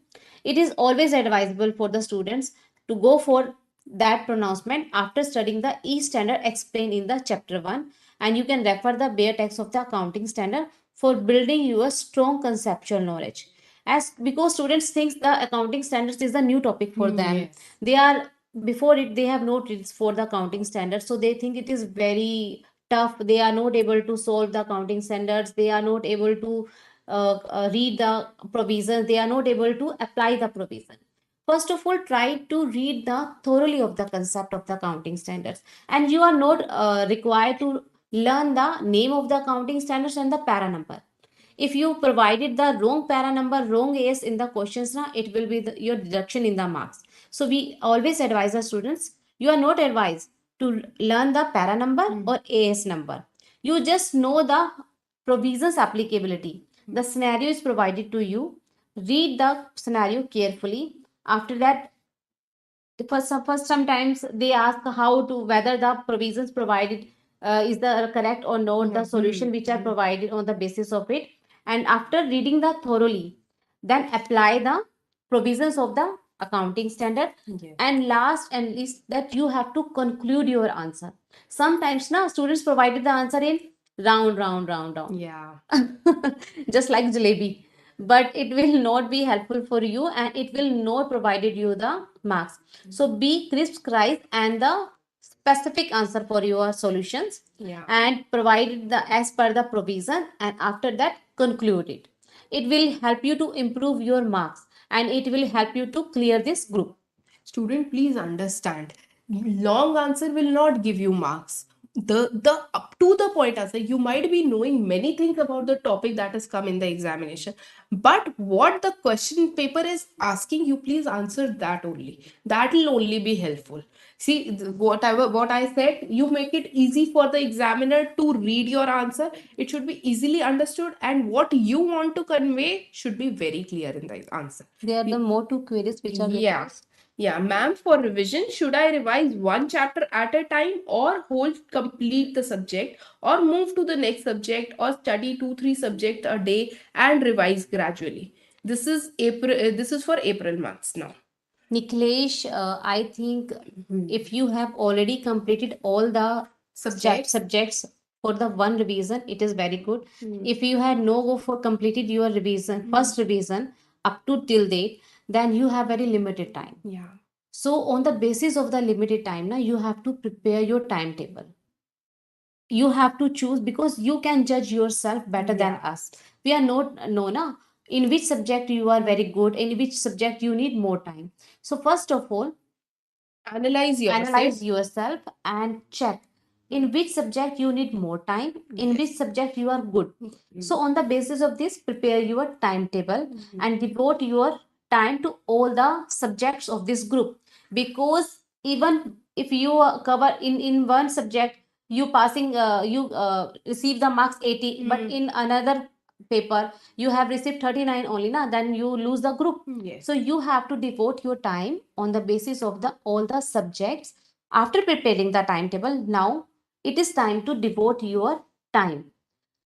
It is always advisable for the students to go for that pronouncement after studying the each standard explained in the chapter 1, and you can refer the bare text of the accounting standard for building your strong conceptual knowledge. As because students think the accounting standards is a new topic for them. Yes. They are before it they have no tricks for the accounting standards, so they think it is very tough. They are not able to solve the accounting standards. They are not able to read the provisions. They are not able to apply the provision. First of all, try to read the thoroughly of the concept of the accounting standards, and you are not required to learn the name of the accounting standards and the para number. If you provided the wrong para number, wrong AS in the questions, it will be your deduction in the marks. So we always advise our students, you are not advised to learn the para number or AS number. You just know the provisions applicability. The scenario is provided to you. Read the scenario carefully. After that, first sometimes they ask how to whether the provisions provided is the correct or not, the solution which are provided on the basis of it. And after reading the thoroughly, then apply the provisions of the accounting standard. Yes. And last and least, that you have to conclude your answer. Sometimes now students provided the answer in round. Yeah. Just like jalebi, but it will not be helpful for you and it will not provided you the marks. So be crisp, crisp and the specific answer for your solutions. Yeah. And provide the as per the provision, and after that conclude it. It will help you to improve your marks and it will help you to clear this group. Student, please understand. Long answer will not give you marks. The up to the point answer, you might be knowing many things about the topic that has come in the examination, but what the question paper is asking you, please answer that only. That will only be helpful. See, whatever what I said, you make it easy for the examiner to read your answer. It should be easily understood, and what you want to convey should be very clear in the answer. There are the more two queries which are Yeah. Yeah, ma'am, for revision, should I revise one chapter at a time or whole complete the subject or move to the next subject or study 2 3 subject a day and revise gradually? This is April. This is for April months now. Niklesh, I think if you have already completed all the subjects for the one revision, it is very good. If you had no go for completed your revision, first revision up to till date, then you have very limited time. Yeah. So on the basis of the limited time, now you have to prepare your timetable. You have to choose because you can judge yourself better than us. We are not no na in which subject you are very good, in which subject you need more time. So first of all, Analyze yourself and check in which subject you need more time, in which subject you are good. So on the basis of this, prepare your timetable and devote your time to all the subjects of this group, because even if you cover in one subject, you passing you receive the marks 80, but in another paper you have received 39 only na, then you lose the group. Yes. So you have to devote your time on the basis of the all the subjects. After preparing the timetable, now it is time to devote your time.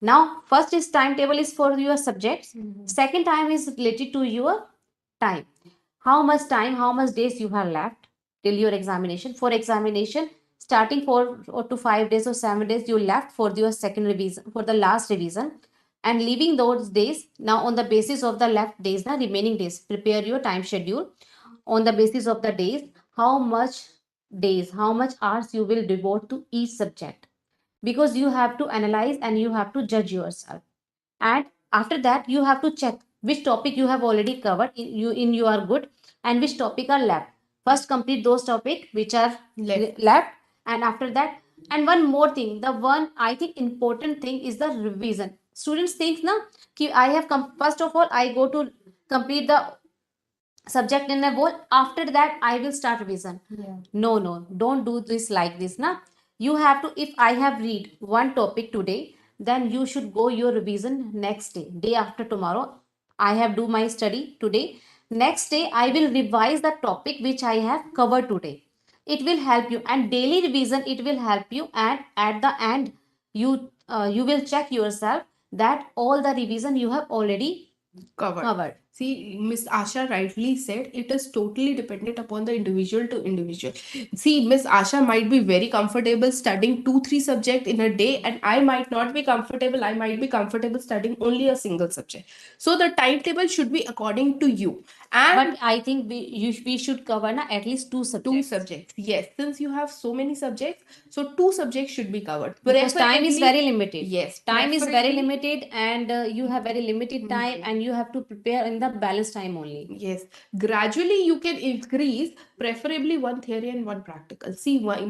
Now first is timetable is for your subjects. Second time is related to your time. Time, how much days you have left till your examination. For examination, starting 4 to 5 days or 7 days you left for your second revision, for the last revision, and leaving those days. Now on the basis of the left days, the remaining days, prepare your time schedule on the basis of the days, how much days, how much hours you will devote to each subject, because you have to analyze and you have to judge yourself. And after that you have to check which topic you have already covered in you are good, and which topic are left. First complete those topic which are left. And after that, and one more thing, the one I think important thing is the revision. Students think na ki I have first of all I go to complete the subject in a whole, after that I will start revision. No, don't do this like this na. You have to, if I have read one topic today, then you should go your revision next day, day after tomorrow. I have do my study today, next day I will revise the topic which I have covered today. It will help you, and daily revision it will help you, and at the end you will check yourself that all the revision you have already covered. See, Miss Asha rightly said it is totally dependent upon the individual to individual. See, Miss Asha might be very comfortable studying 2-3 subjects in a day, and I might not be comfortable. I might be comfortable studying only a single subject. So the timetable should be according to you. And But I think we should cover na at least two subjects. 2 subjects. Yes, since you have so many subjects, so 2 subjects should be covered. Because time is Preferably- very limited. Yes, Time is very preferably- limited, and you have very limited time, and you have to prepare in the balanced time only. Yes, gradually you can increase, preferably one theory and one practical. See, one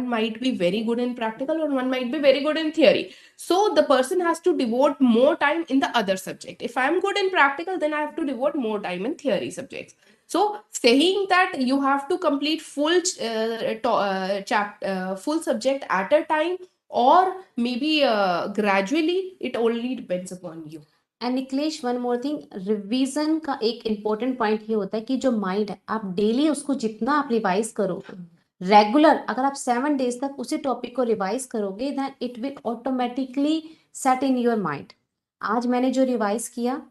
might be very good in practical or one might be very good in theory. So the person has to devote more time in the other subject. If I'm good in practical, then I have to devote more time in theory subjects. So saying that you have to complete full subject at a time, or maybe gradually, it only depends upon you. And Niklesh one more thing, revision का एक important point ये होता है कि जो mind है आप daily उसको जितना आप रिवाइज करो रेगुलर, अगर आप 7 days तक उसी टॉपिक को रिवाइज करोगे then it will automatically set in your mind. आज मैंने जो रिवाइज किया,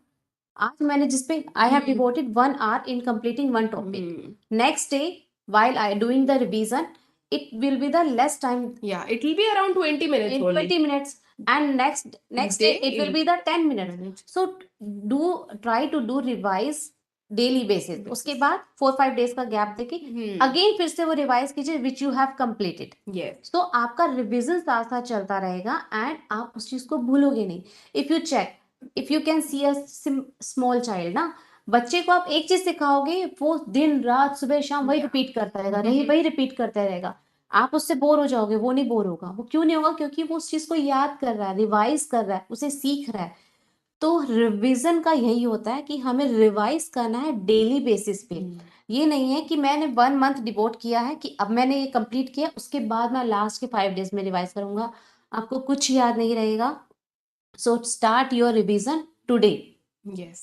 आज मैंने जिसपे I have devoted 1 hour in completing one topic, next day while I doing the revision, it will be the less time. Yeah, it will be around 20 minutes in only. 20 minutes, and next day it will be the 10 minutes. So try to do revise daily basis. उसके बाद 4-5 days का gap देके again फिर से वो revise कीजिए which you have completed. तो आपका रिविजन साथ साथ चलता रहेगा एंड आप उस चीज को भूलोगे नहीं. If you check, if you can see a small child ना, बच्चे को आप एक चीज सिखाओगे वो दिन रात सुबह शाम वही रिपीट करता रहेगा, वही रिपीट करता रहेगा. आप उससे बोर हो जाओगे, वो नहीं बोर होगा. वो क्यों नहीं होगा? क्योंकि वो उस चीज को याद कर रहा है, रिवाइज कर रहा है, उसे सीख रहा है. तो रिवीजन का यही होता है कि हमें रिवाइज करना है डेली बेसिस पे. ये नहीं है कि मैंने 1 month डिवोट किया है कि अब मैंने ये कंप्लीट किया, उसके बाद मैं लास्ट के 5 days में रिवाइज करूंगा. आपको कुछ याद नहीं रहेगा. So start your revision today. Yes.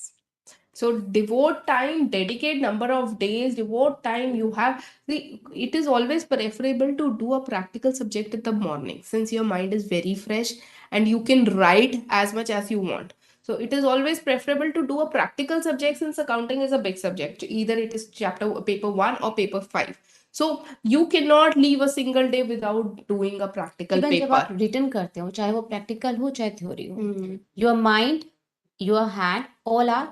So devote time, dedicate number of days, devote time. You have, see, it is always preferable to do a practical subject in the morning, since your mind is very fresh and you can write as much as you want. So it is always preferable to do a practical subject, since accounting is a big subject. Either it is paper 1 or paper 5. So you cannot leave a single day without doing a practical Even जब paper. आप return करते हो, चाहे वो practical हो चाहे theory हो, your mind, your hand, all are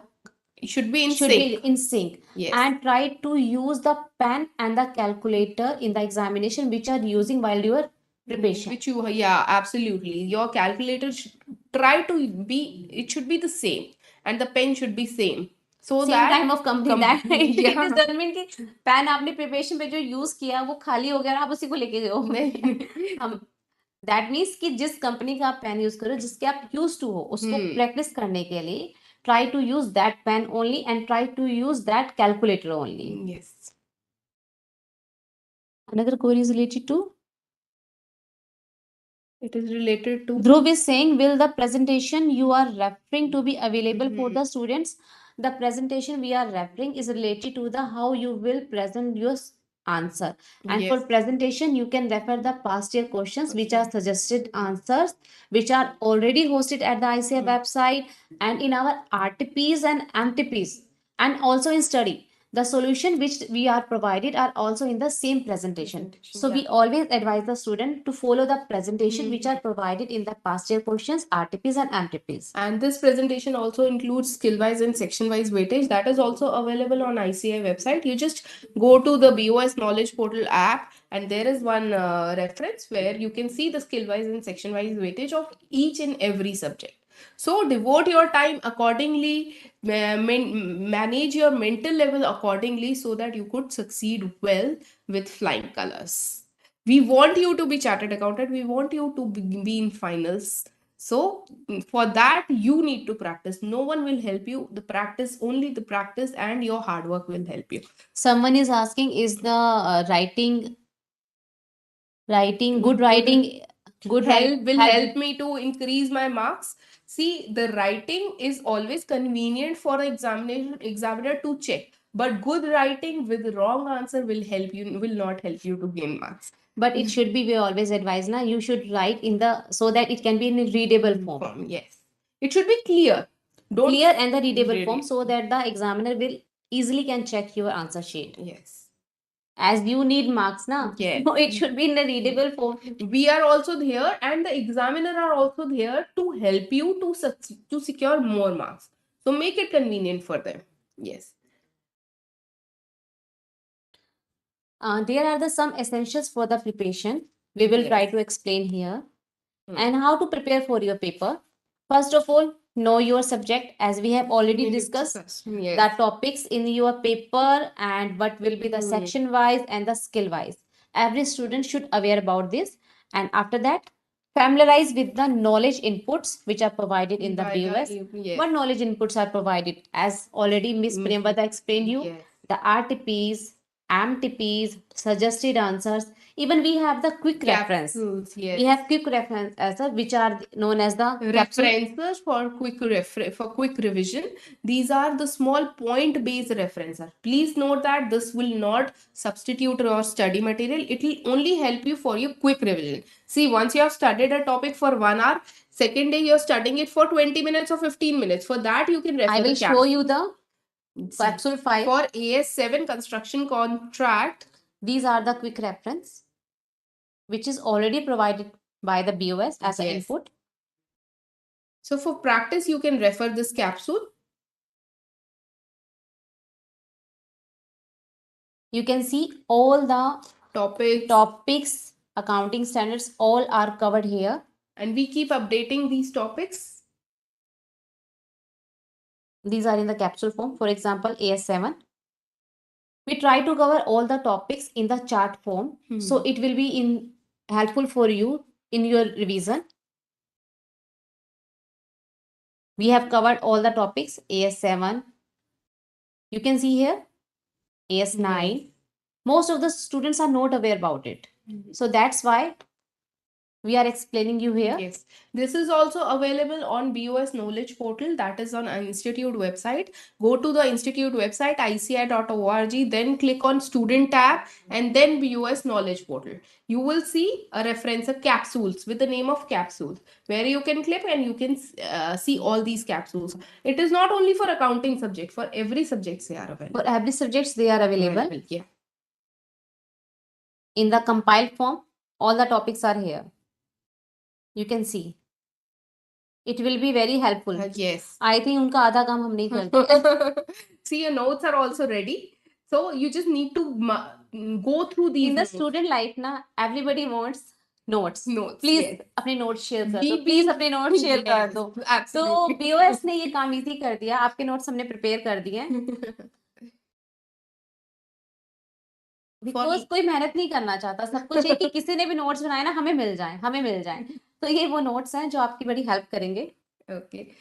should be in should sync. be in sync. Yes. And try to use the pen and the calculator in the examination which are using while you are preparation. Which you, yeah, absolutely. Your calculator try to be, it should be the same, and the pen should be same. So Same that time of company that Yeah. it doesn't mean कि pen आपने preparation पे जो use किया वो खाली हो गया और आप उसी को लेके गए हो. दैट मीन्स कि जिस कंपनी का आप पेन यूज करो, जिसके आप यूज टू हो, उसको प्रैक्टिस करने के लिए try to use that pen only and try to use that calculator only. Yes. Another query is related to It is related to Dhruv is saying, will the presentation you are referring to be available for the students? The presentation we are referring is related to the how you will present your answer. And for Yes. presentation, you can refer the past year questions, which are suggested answers, which are already hosted at the ICA website and in our RTPs and MTPs, and also in study. The solution which we are provided are also in the same presentation. So we always advise the student to follow the presentation which are provided in the past year questions, RTPs and MTPs. And this presentation also includes skill-wise and section-wise weightage. That is also available on ICI website. You just go to the BoS Knowledge Portal app, and there is one reference where you can see the skill-wise and section-wise weightage of each and every subject. So devote your time accordingly, manage your mental level accordingly so that you could succeed well with flying colors. We want you to be chartered accountant. We want you to be in finals. So for that, you need to practice. No one will help you. Only the practice and your hard work will help you. Someone is asking, is the writing Good writing good help will help me to increase my marks? See, the writing is always convenient for examiner to check, but good writing with wrong answer will not help you to gain marks. But it should be, we always advise na, you should write in the so that it can be in a readable form. Yes, it should be clear. Don't Clear and the readable Really. form so that the examiner will easily can check your answer sheet. Yes. As you need marks na, Yes. so it should be in a readable form. We are also there, and the examiner are also there to help you to secure more marks. So make it convenient for them. Yes. There are the some essentials for the preparation. We will try Yes. to explain here. Hmm. And how to prepare for your paper. First of all, know your subject, as we have already We discussed Yes. the topics in your paper and what will be the section wise and the skill wise. Every student should aware about this. And after that, familiarize with the knowledge inputs which are provided in the By the BOS. yes. What knowledge inputs are provided? As already Miss Priyamvada explained you, Yes. the RTPs, MTPs, suggested answers. Even we have the quick reference. Capsules, yes. We have quick reference as which are known as the capsule. References for quick revision. These are the small point based references. Please note that this will not substitute your study material. It will only help you for your quick revision. See, once you have studied a topic for 1 hour, second day you're studying it for 20 minutes or 15 minutes. For that, you can refer I will the show you the capsule file. For AS7 construction contract, These are the quick reference which is already provided by the BOS as an Yes. input. So for practice, you can refer this capsule. You can see all the topics, accounting standards, all are covered here. And we keep updating these topics. These are in the capsule form. For example, AS7. We try to cover all the topics in the chart form. So it will be helpful for you in your revision. We have covered all the topics, AS7. You can see here, AS9. Yes. Most of the students are not aware about it. So that's why we are explaining you here. Yes. This is also available on BOS Knowledge Portal, that is on an institute website. Go to the institute website, ici.org, then click on Student tab and then BOS Knowledge Portal. You will see a reference of capsules with the name of capsules where you can click and you can see all these capsules. It is not only for accounting subject, for every subject they are available. For every subjects they are available. Yeah. In the compiled form, all the topics are here. You can see. It will be very helpful. Yes. I think उनका आधा काम हम नहीं करते. See, your notes are also ready. So you just need to go through these. In the notes. student life na, everybody wants notes. Please yes. अपने notes share कर We दो. Please अपने notes share कर Yes, दो. absolutely. तो BOS ने ये काम easy कर दिया. आपके notes हमने prepare कर दिए हैं. बिकॉज कोई मेहनत नहीं करना चाहता. सबको चाहिए कि किसी ने भी नोट्स बनाए ना हमें मिल जाए. तो ये वो नोट्स हैं जो आपकी बड़ी हेल्प करेंगे. Okay.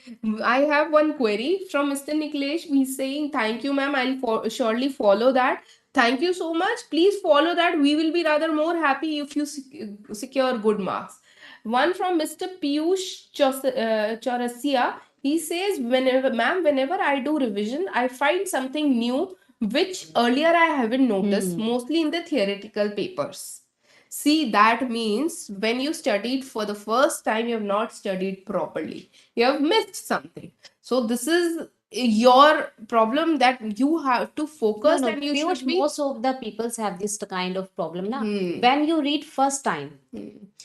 I have one query from Mr. Niklesh. He's saying, thank you, ma'am. I'll surely follow that. Thank you so much. Please follow that. We will be rather more happy if you secure good marks. One from Mr. Piyush Chaurasia. He says, whenever I do revision, I find something new which earlier I haven't noticed, mostly in the theoretical papers. See, that means when you studied for the first time, you have not studied properly. You have missed something. So, this is your problem, that you have to focus, No, and you Piyush, should be. most of the peoples have this kind of problem now. Hmm. When you read first time,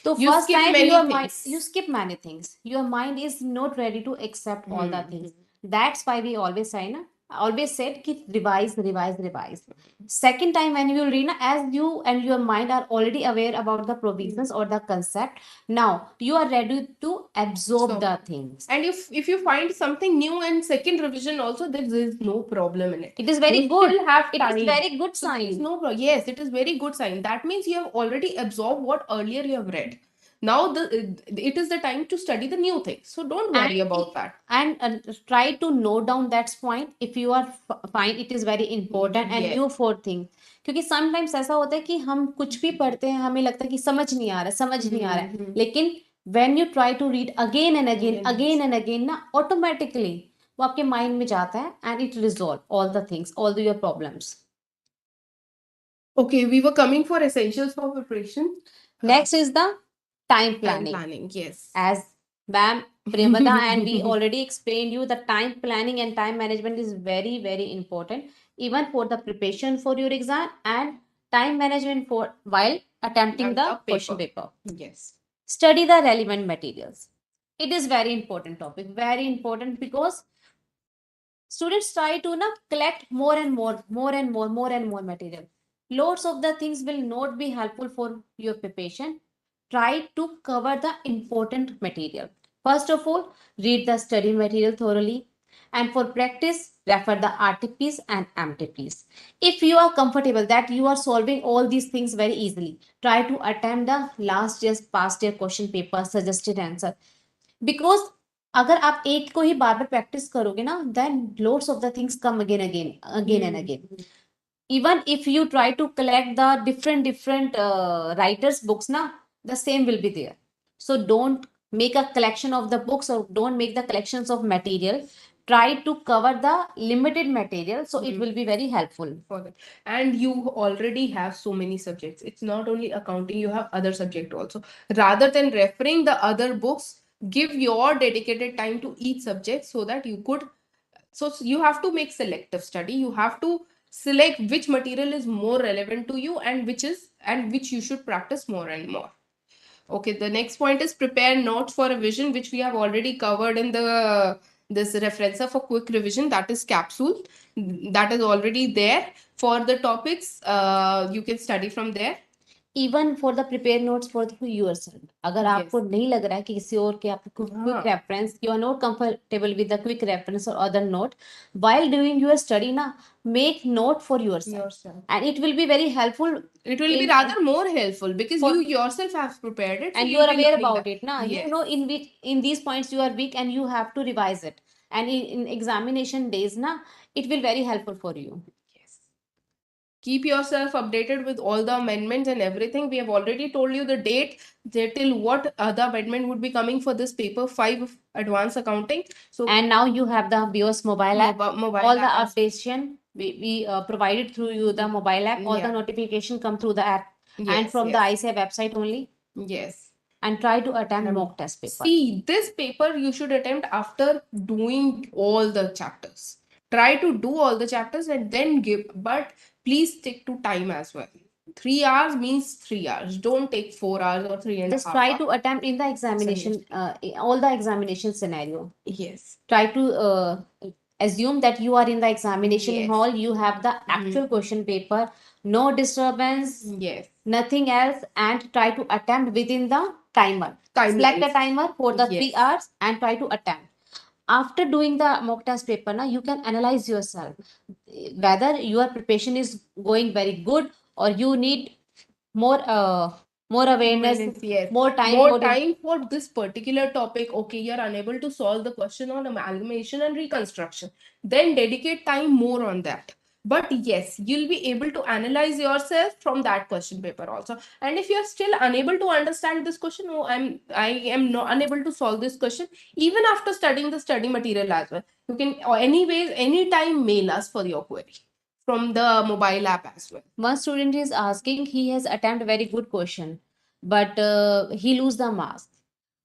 so You first skip time many your mind, things. you skip many things. Your mind is not ready to accept all the Hmm. things. That's why we always say, na, always said, keep revise, revise, revise. Second time when you will read, na, as you and your mind are already aware about the provisions or the concept, now you are ready to absorb So, the things. and if you find something new in second revision also, there is no problem in it. It is very You good. still have It is time. very good So there is sign. no problem. Yes, it is very good sign. That means you have already absorbed what earlier you have read. Now it is the time to study the new thing. So don't worry about that. And try to note down that point if you are find it is very important and Yes. new for thing. क्योंकि sometimes ऐसा होता है कि हम कुछ भी पढ़ते हैं हमें लगता है कि समझ नहीं आ रहा समझ नहीं आ रहा है लेकिन when you try to read again and again ना automatically वो आपके mind में जाता है and it resolve all the things all your problems. Okay, we were coming for essentials for preparation. Next is the time Time planning. planning, yes. As ma'am Priyamada and we already explained you the time planning and time management is very very important even for the preparation for your exam and time management for while attempting And the the question paper. paper. Yes. Study the relevant materials. It is very important topic, very important because students try to na, collect more and more material. Lots of the things will not be helpful for your preparation. Try to cover the important material. First of all, read the study material thoroughly. And for practice, refer the RTPs and MTPs. If you are comfortable that you are solving all these things very easily, try to attempt the last year's past year question paper suggested answer. Because अगर आप एक को ही बार बार practice करोगे ना then loads of the things come again and again even if you try to collect the different writers books na the same will be there, so don't make a collection of the books or don't make the collections of material. Try to cover the limited material so it will be very helpful for that. And you already have so many subjects. It's not only accounting, you have other subject also. Rather than referring the other books, give your dedicated time to each subject so that you could. So you have to make selective study. You have to select which material is more relevant to you and which you should practice more and more. Okay, the next point is prepare notes for revision, which we have already covered in the this referencer for quick revision, that is capsule. That is already there. For the topics, you can study from there. Even for the prepare notes for yourself अगर आपको नहीं लग रहा है कि किसी और के आपको quick reference you are not comfortable with the quick reference और other note while doing your study na make note for yourself and it will be very helpful. It will be rather more helpful because you yourself have prepared it, so and you you'll are be aware learning about that. it na Yes. you know in which in these points you are weak and you have to revise it and in examination days na it will very helpful for you. Yes. Keep yourself updated with all the amendments and everything. We have already told you the date till what other amendment would be coming for this paper 5 of advanced accounting. So and now you have the BoS mobile app. mobile All the app updation we provided through you the mobile app. All the notification come through the app and from the ICA website only. Yes. And try to attempt mock test paper. See, this paper you should attempt after doing all the chapters. Try to do all the chapters and then give, but please stick to time as well. 3 hours means 3 hours. Don't take 4 hours or three and a Just half try hours. to attempt in the examination, all the examination scenario. Yes. Try to assume that you are in the examination Yes. hall, you have the actual question paper, no disturbance, Yes. nothing else, and try to attempt within the timer. Timelines. Select a timer for the Yes. 3 hours and try to attempt. After doing the mock test paper, now you can analyze yourself whether your preparation is going very good or you need more more awareness, yes. more time More for the time for this particular topic. Okay, you're unable to solve the question on amalgamation and reconstruction. Then dedicate time more on that. But yes, you'll be able to analyze yourself from that question paper also. And if you're still unable to understand this question, oh, I am not unable to solve this question, even after studying the study material as well, you can anyways anytime mail us for your query from the mobile app as well. one student is asking, he has attempted very good question, but he lose the marks.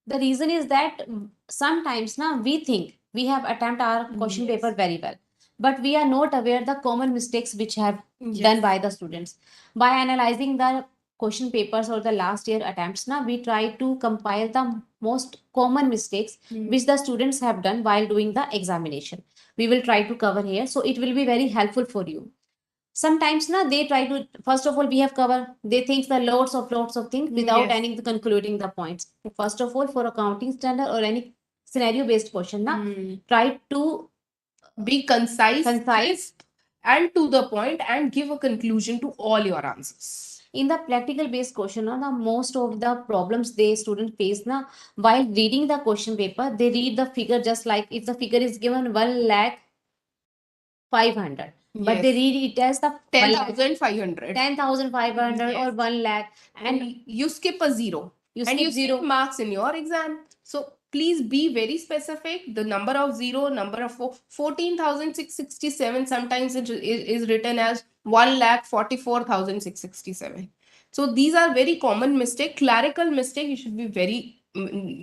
The reason is that sometimes now we think we have attempted our question Yes. paper very well, but we are not aware the common mistakes which have Yes. done by the students. By analyzing the question papers or the last year attempts, now we try to compile the most common mistakes which the students have done while doing the examination. We will try to cover here, so it will be very helpful for you. Sometimes na they try to, first of all we have covered, they think the lots of things without Yes. any concluding the points. First of all, for accounting standard or any scenario based question na, try to Be concise, concise, crisp, and to the point, and give a conclusion to all your answers. in the practical based question na, the most of the problems they student face na, while reading the question paper they read the figure just like if the figure is given 1 lakh 500, but they Yes. read it as the 10,500. 10,500 or Yes. 1 lakh, And you skip a zero. you And skip you zero. skip marks in your exam. So please be very specific. The number of zero, number of 14,667. Sometimes it is written as 1,44,667. So these are very common mistake, clerical mistake. You should be very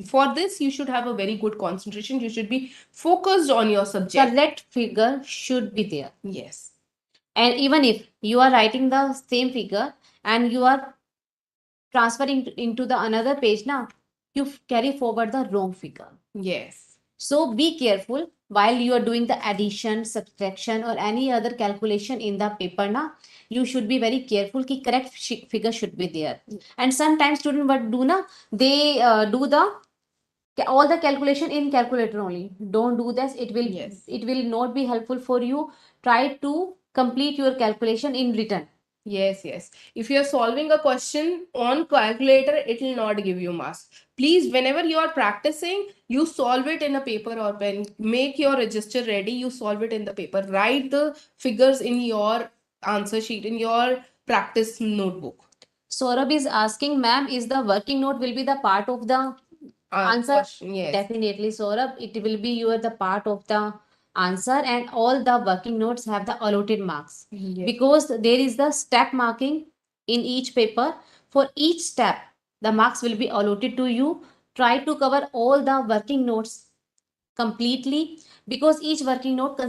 for this. You should have a very good concentration. You should be focused on your subject. Correct figure should be there. Yes. And even if you are writing the same figure and you are transferring into the another page now, you carry forward the wrong figure. Yes. So be careful while you are doing the addition, subtraction or any other calculation in the paper now. You should be very careful कि correct figure should be there. And sometimes student what do na, they do the all the calculation in calculator only. Don't do this. It will Yes. it will not be helpful for you. Try to complete your calculation in written. Yes, yes. If you're solving a question on calculator, it will not give you marks. Please, whenever you are practicing, you solve it in a paper or pen. Make your register ready. You solve it in the paper. Write the figures in your answer sheet, in your practice notebook. Saurabh is asking, ma'am, is the working note will be the part of the answer? Question, yes. Definitely, Saurabh. It will be your the part of the answer, and all the working notes have the allotted marks. Yes. Because there is the step marking in each paper. For each step, the marks will be allotted to you. Try to cover all the working notes completely because each working note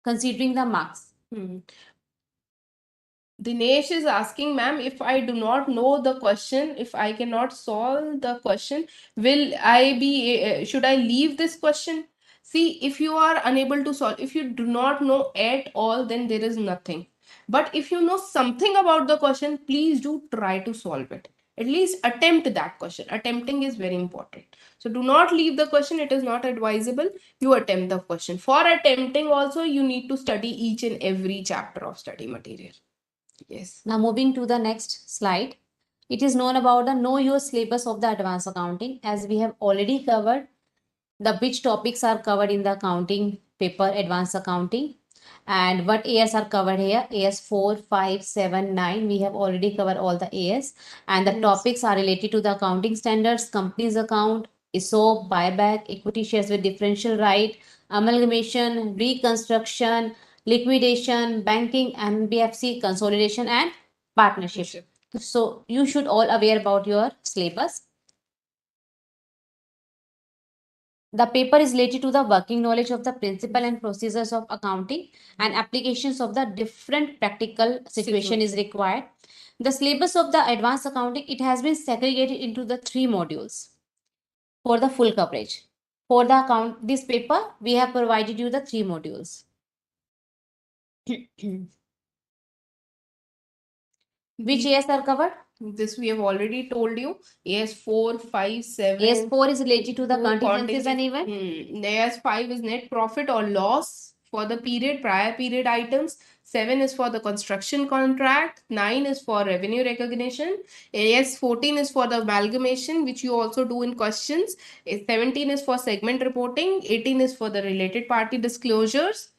considering the marks. Dinesh is asking, ma'am, if I do not know the question, if I cannot solve the question, will I be, should I leave this question? See, if you are unable to solve, if you do not know at all, then there is nothing. But if you know something about the question, please do try to solve it. At least attempt that question. Attempting is very important. So do not leave the question. It is not advisable. You attempt the question. For attempting also, you need to study each and every chapter of study material. Yes. Now moving to the next slide. It is known about the know your syllabus of the advanced accounting, as we have already covered the which topics are covered in the accounting paper advanced accounting and what AS are covered here. AS 4, 5, 7, 9. We have already covered all the AS and the Yes. topics are related to the accounting standards, company's account, ESOP, buyback, equity shares with differential right, amalgamation, reconstruction, liquidation, banking, NBFC, consolidation and partnership. So you should all aware about your syllabus. The paper is related to the working knowledge of the principle and procedures of accounting and applications of the different practical situation is required. The syllabus of the advanced accounting, it has been segregated into the 3 modules for the full coverage. For the account, this paper, we have provided you the 3 modules. Which AS are covered? This we have already told you. AS 4, 5, 7. AS 4 is related to the contingencies and event. AS 5 is net profit or loss. for the prior period items. 7 is for the construction contract. 9 is for revenue recognition. AS 14 is for the amalgamation, which you also do in questions. 17 is for segment reporting. 18 is for the related party disclosures.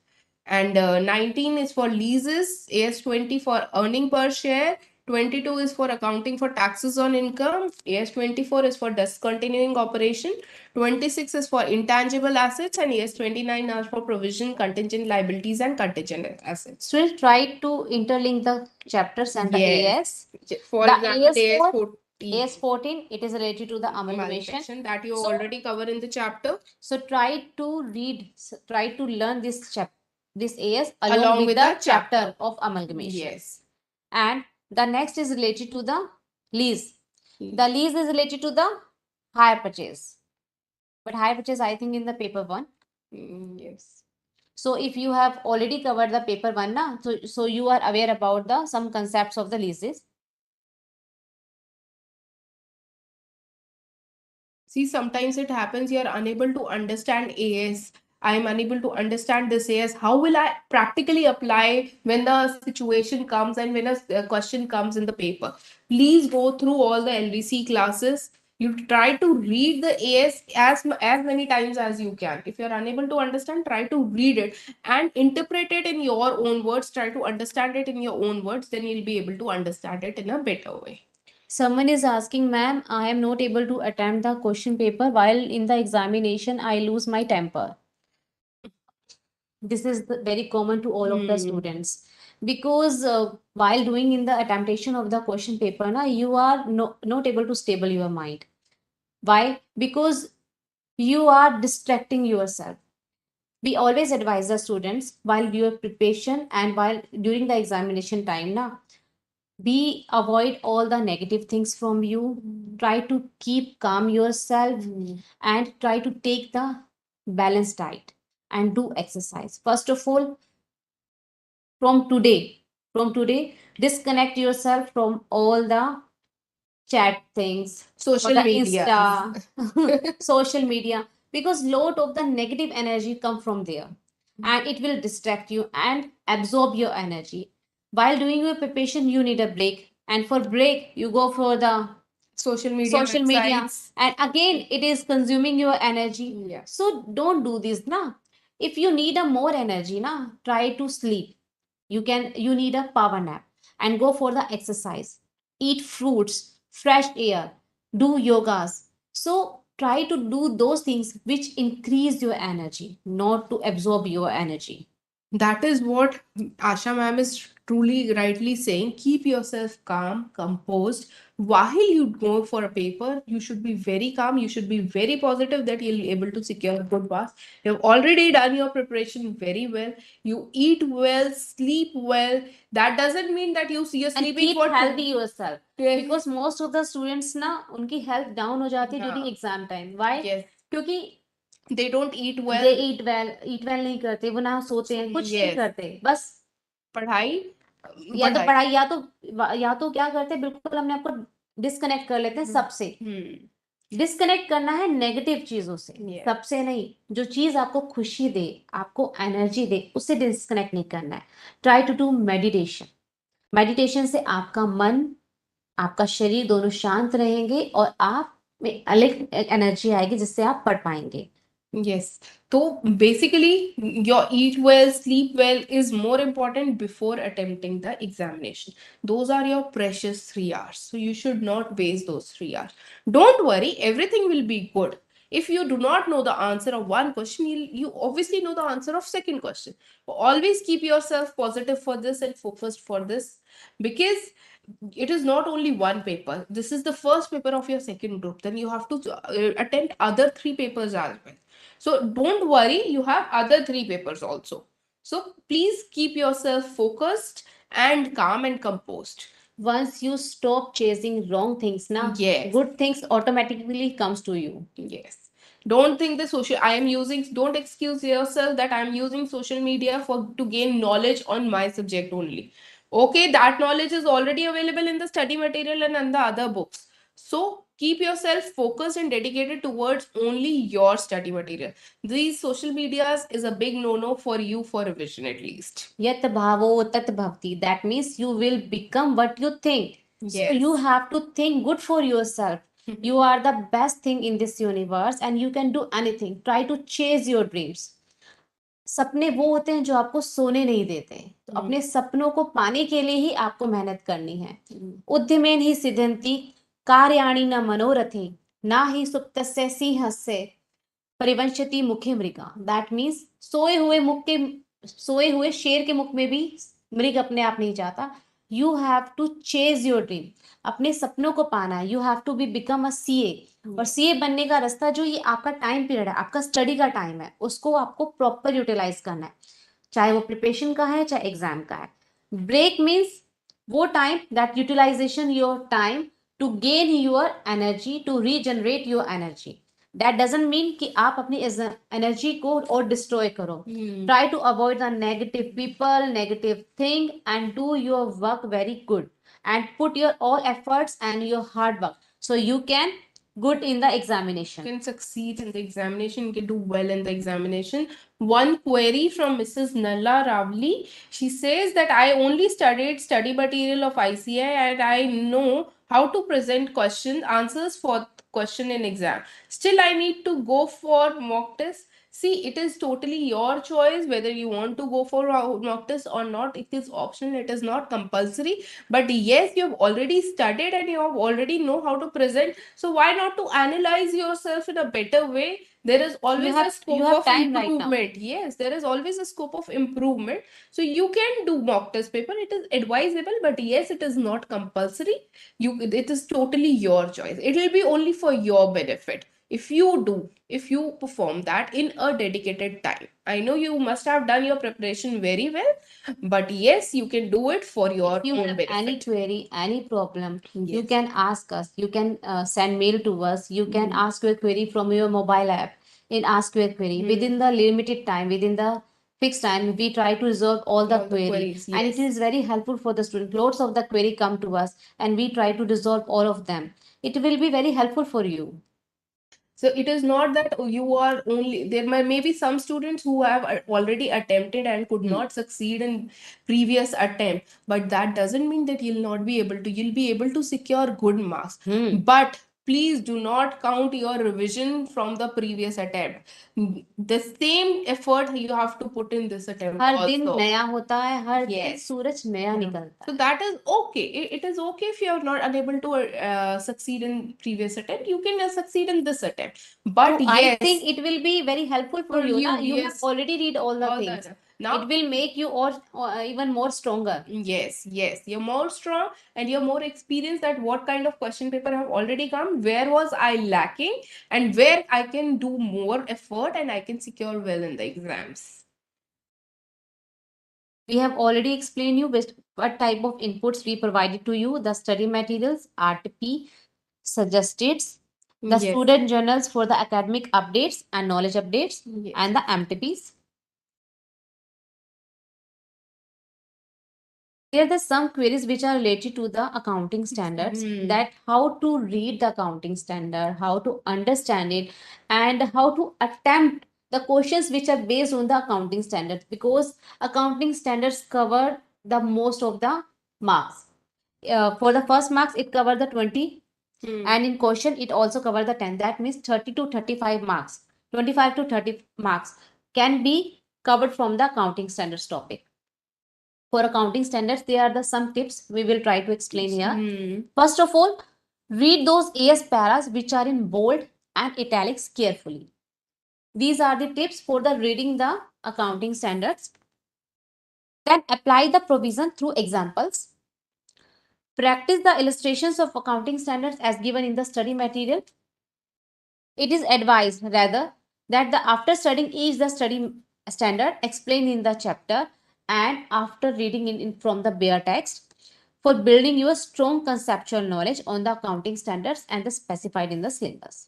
And 19 is for leases. AS 20 for earning per share. 22 is for accounting for taxes on income. AS 24 is for discontinuing operation. 26 is for intangible assets, and AS 29 are for provision, contingent liabilities, and contingent assets. So we'll try to interlink the chapters and the Yes. AS. For The example, AS AS 14, 14 AS 14, it is related to the amalgamation. that you So- already covered in the chapter. So try to learn this AS along, Along with with the the chapter chapter. of amalgamation. Yes. And the next is related to the lease. The lease is related to the hire purchase. But hire purchase, I think, in the paper one. Yes. So if you have already covered the paper one, na, so you are aware about the some concepts of the leases. See, sometimes it happens you are unable to understand AS. I am unable to understand this AS. How will I practically apply when the situation comes and when a question comes in the paper? Please go through all the LVC classes. You try to read the AS as many times as you can. If you're unable to understand, try to read it and interpret it in your own words. Try to understand it in your own words. Then you'll be able to understand it in a better way. Someone is asking, ma'am, I am not able to attempt the question paper while in the examination I lose my temper. This is very common to all of the students, because while doing in the attemptation of the question paper, you are not able to stable your mind. Why? Because you are distracting yourself. We always advise the students while your preparation and while during the examination time, be avoid all the negative things from you. Try to keep calm yourself and try to take the balanced diet and do exercise. First of all, from today, disconnect yourself from all the chat things, Social or the media. Insta, social media, because lot of the negative energy come from there, and it will distract you and absorb your energy. While doing your preparation, you need a break, and for break, you go for the Social media social media, websites. and again it is consuming your energy. Yeah. So don't do this, na. If you need a more energy, na, try to sleep. You need a power nap and go for the exercise. Eat fruits, fresh air, do yogas. So try to do those things which increase your energy, not to absorb your energy. That is what Asha ma'am is truly rightly saying. Keep yourself calm, composed. While you go for a paper, you should be very calm. You should be very positive that you'll be able to secure a good pass. You have already done your preparation very well. You eat well, sleep well. That doesn't mean that you're And sleeping keep for healthy yourself. Yes. Because most of the students ना उनकी health down हो जाती है हाँ. during exam time. Why? Yes. क्योंकि They don't eat well. they eat well नहीं करते, वो ना सोते हैं, कुछ नहीं Yes. करते, बस पढ़ाई या तो पढ़ाई या तो क्या करते हैं, बिल्कुल हमने आपको डिस्कनेक्ट कर लेते हैं सबसे। डिस्कनेक्ट करना है नेगेटिव चीजों से, Yes. सबसे नहीं। जो चीज आपको खुशी दे, आपको एनर्जी दे, उससे डिस्कनेक्ट नहीं करना है। Try to do meditation. Meditation से आपका मन, आपका शरीर दोनों शांत रहेंगे और आप में अलग एनर्जी आएगी जिससे आप पढ़ पाएंगे। Yes. So basically, your eat well, sleep well is more important before attempting the examination. Those are your precious 3 hours. So you should not waste those 3 hours. Don't worry, everything will be good. If you do not know the answer of one question, you obviously know the answer of second question. Always keep yourself positive for this and focused for this, because it is not only one paper. This is the first paper of your second group. Then you have to attend other 3 papers as well. So don't worry, you have other 3 papers also. So please keep yourself focused and calm and composed. Once you stop chasing wrong things, Yes. good things automatically comes to you. Yes. Don't think the social I am using don't excuse yourself that I am using social media for to gain knowledge on my subject only. Okay, that knowledge is already available in the study material and in the other books. So Keep yourself focused and dedicated towards only your study material. These social medias is a big no-no for you for revision at least. Yat bhavo tat bhavati. That means you will become what you think. So Yes. you have to think good for yourself. You are the best thing in this universe and you can do anything. Try to chase your dreams. सपने वो होते हैं जो आपको सोने नहीं देते, तो अपने सपनों को पाने के लिए ही आपको मेहनत करनी है। उद्यमेन ही सिद्धन्ति कार्याणि न मनोरथे ना ही सुप्तस्य सिंहस्य परिवंशति मुखे मृगा। दैट मीन्स सोए हुए शेर के मुख में भी मृग अपने आप नहीं जाता। You have to chase your dream, अपने सपनों को पाना है। You have to be become a CA, और सीए बनने का रास्ता जो ये आपका टाइम पीरियड है, आपका स्टडी का टाइम है, उसको आपको प्रॉपर यूटिलाइज करना है, चाहे वो प्रिपरेशन का है चाहे एग्जाम का है। ब्रेक मीन्स वो time that utilization your time to gain your energy, to regenerate your energy. That doesn't mean कि आप अपनी एनर्जी को और डिस्ट्रॉय करो। Try to avoid the negative people, negative thing and do your work very good and put your all efforts and your hard work so you can good in the examination. Can succeed in the examination, can do well in the examination. One query from Mrs. Nalla Ravli. She says that I only studied study material of ICI and I know how to present question answers for question in exam. Still, I need to go for mock test. See, it is totally your choice whether you want to go for mock test or not. It is optional, it is not compulsory. But yes, you have already studied and you have already know how to present. So why not to analyze yourself in a better way? There is always a scope of improvement. Yes, there is always a scope of improvement. So you can do mock test paper. It is advisable, but yes, it is not compulsory. It is totally your choice. It will be only for your benefit if you perform that in a dedicated time. I know you must have done your preparation very well, but yes, you can do it for your if you own have benefit. any query, any problem, you Yes. can ask us. You can send mail to us. You can ask your query from your mobile app in ask your query within the limited time, within the fixed time. We try to resolve all the queries, and it yes. is very helpful for the student. Lots of the query come to us and we try to resolve all of them. It will be very helpful for you. So it is not that you are only there. Maybe some students who have already attempted and could not succeed in previous attempt, but that doesn't mean that you'll not be able to. You'll be able to secure good marks. But please do not count your revision from the previous attempt. The same effort you have to put in this attempt her also. दिन नया होता है, हर दिन Yes. सूरज नया निकलता So है। that is okay. It is okay if you are not unable to succeed in previous attempt. You can succeed in this attempt. But So yes, I think it will be very helpful for you. Na? You have yes. already read all the All things. that. Now, It will make you or even more stronger. yes, yes, you're more strong and you're more experienced at what kind of question paper have already come, where was I lacking, and where I can do more effort and I can secure well in the exams. We have already explained you what type of inputs we provided to you: the study materials, RTP, suggested, the Yes. student journals for the academic updates and knowledge updates, Yes. and the MTPs. Here are the some queries which are related to the accounting standards, that how to read the accounting standard, how to understand it, and how to attempt the questions which are based on the accounting standards, because accounting standards cover the most of the marks. For the first marks, it cover the 20, and in question, it also cover the 10. That means 30 to 35 marks, 25 to 30 marks can be covered from the accounting standards topic. For accounting standards, there are the some tips we will try to explain here. First of all, read those AS paras which are in bold and italics carefully. These are the tips for the reading the accounting standards. Then apply the provision through examples. Practice the illustrations of accounting standards as given in the study material. It is advised rather that after studying each the study standard explained in the chapter and after reading from the bare text, for building your strong conceptual knowledge on the accounting standards and the specified in the syllabus.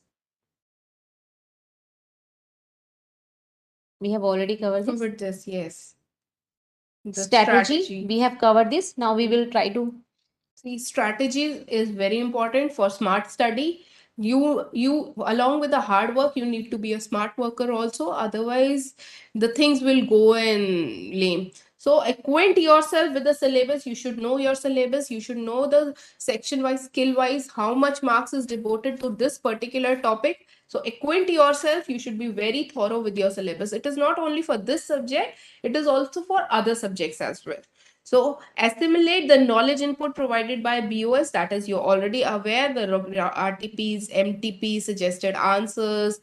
We have already covered this. Covered this, yes. The Strategy, we have covered this. Now we will try to see, strategy is very important for smart study. You along with the hard work, you need to be a smart worker also, otherwise the things will go in lame. So acquaint yourself with the syllabus. You should know your syllabus. You should know the section wise, skill wise, how much marks is devoted to this particular topic. So acquaint yourself. You should be very thorough with your syllabus. It is not only for this subject, it is also for other subjects as well. So assimilate the knowledge input provided by BOS, that is, you're already aware the RTPs, MTP, suggested answers,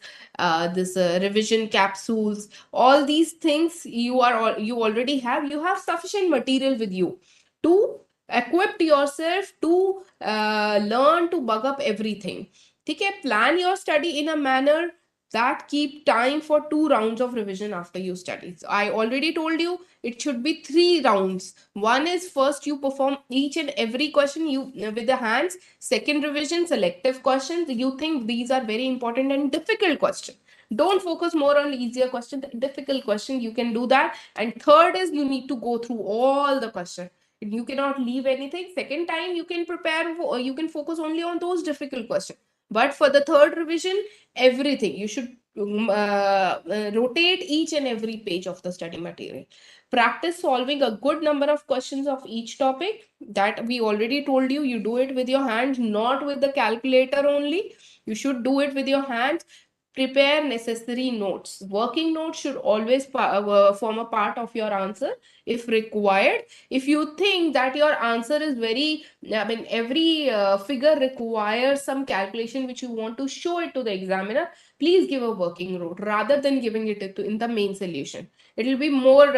this revision capsules, all these things you already have. You have sufficient material with you to equip yourself to learn to bug up everything. Okay, plan your study in a manner that keep time for 2 rounds of revision after you study. So I already told you it should be 3 rounds. One is first you perform each and every question you with the hands. Second revision, selective questions. You think these are very important and difficult questions. Don't focus more on easier question, difficult question. You can do that. And third is you need to go through all the questions. You cannot leave anything. Second time you can prepare for, you can focus only on those difficult questions. But for the third revision, everything you should rotate each and every page of the study material. Practice solving a good number of questions of each topic. That we already told you. You do it with your hands, not with the calculator only. You should do it with your hands. Prepare necessary notes. Working notes should always form a part of your answer if required. If you think that your answer is very, I mean, every figure requires some calculation which you want to show it to the examiner, please give a working note rather than giving it in the main solution. It will be more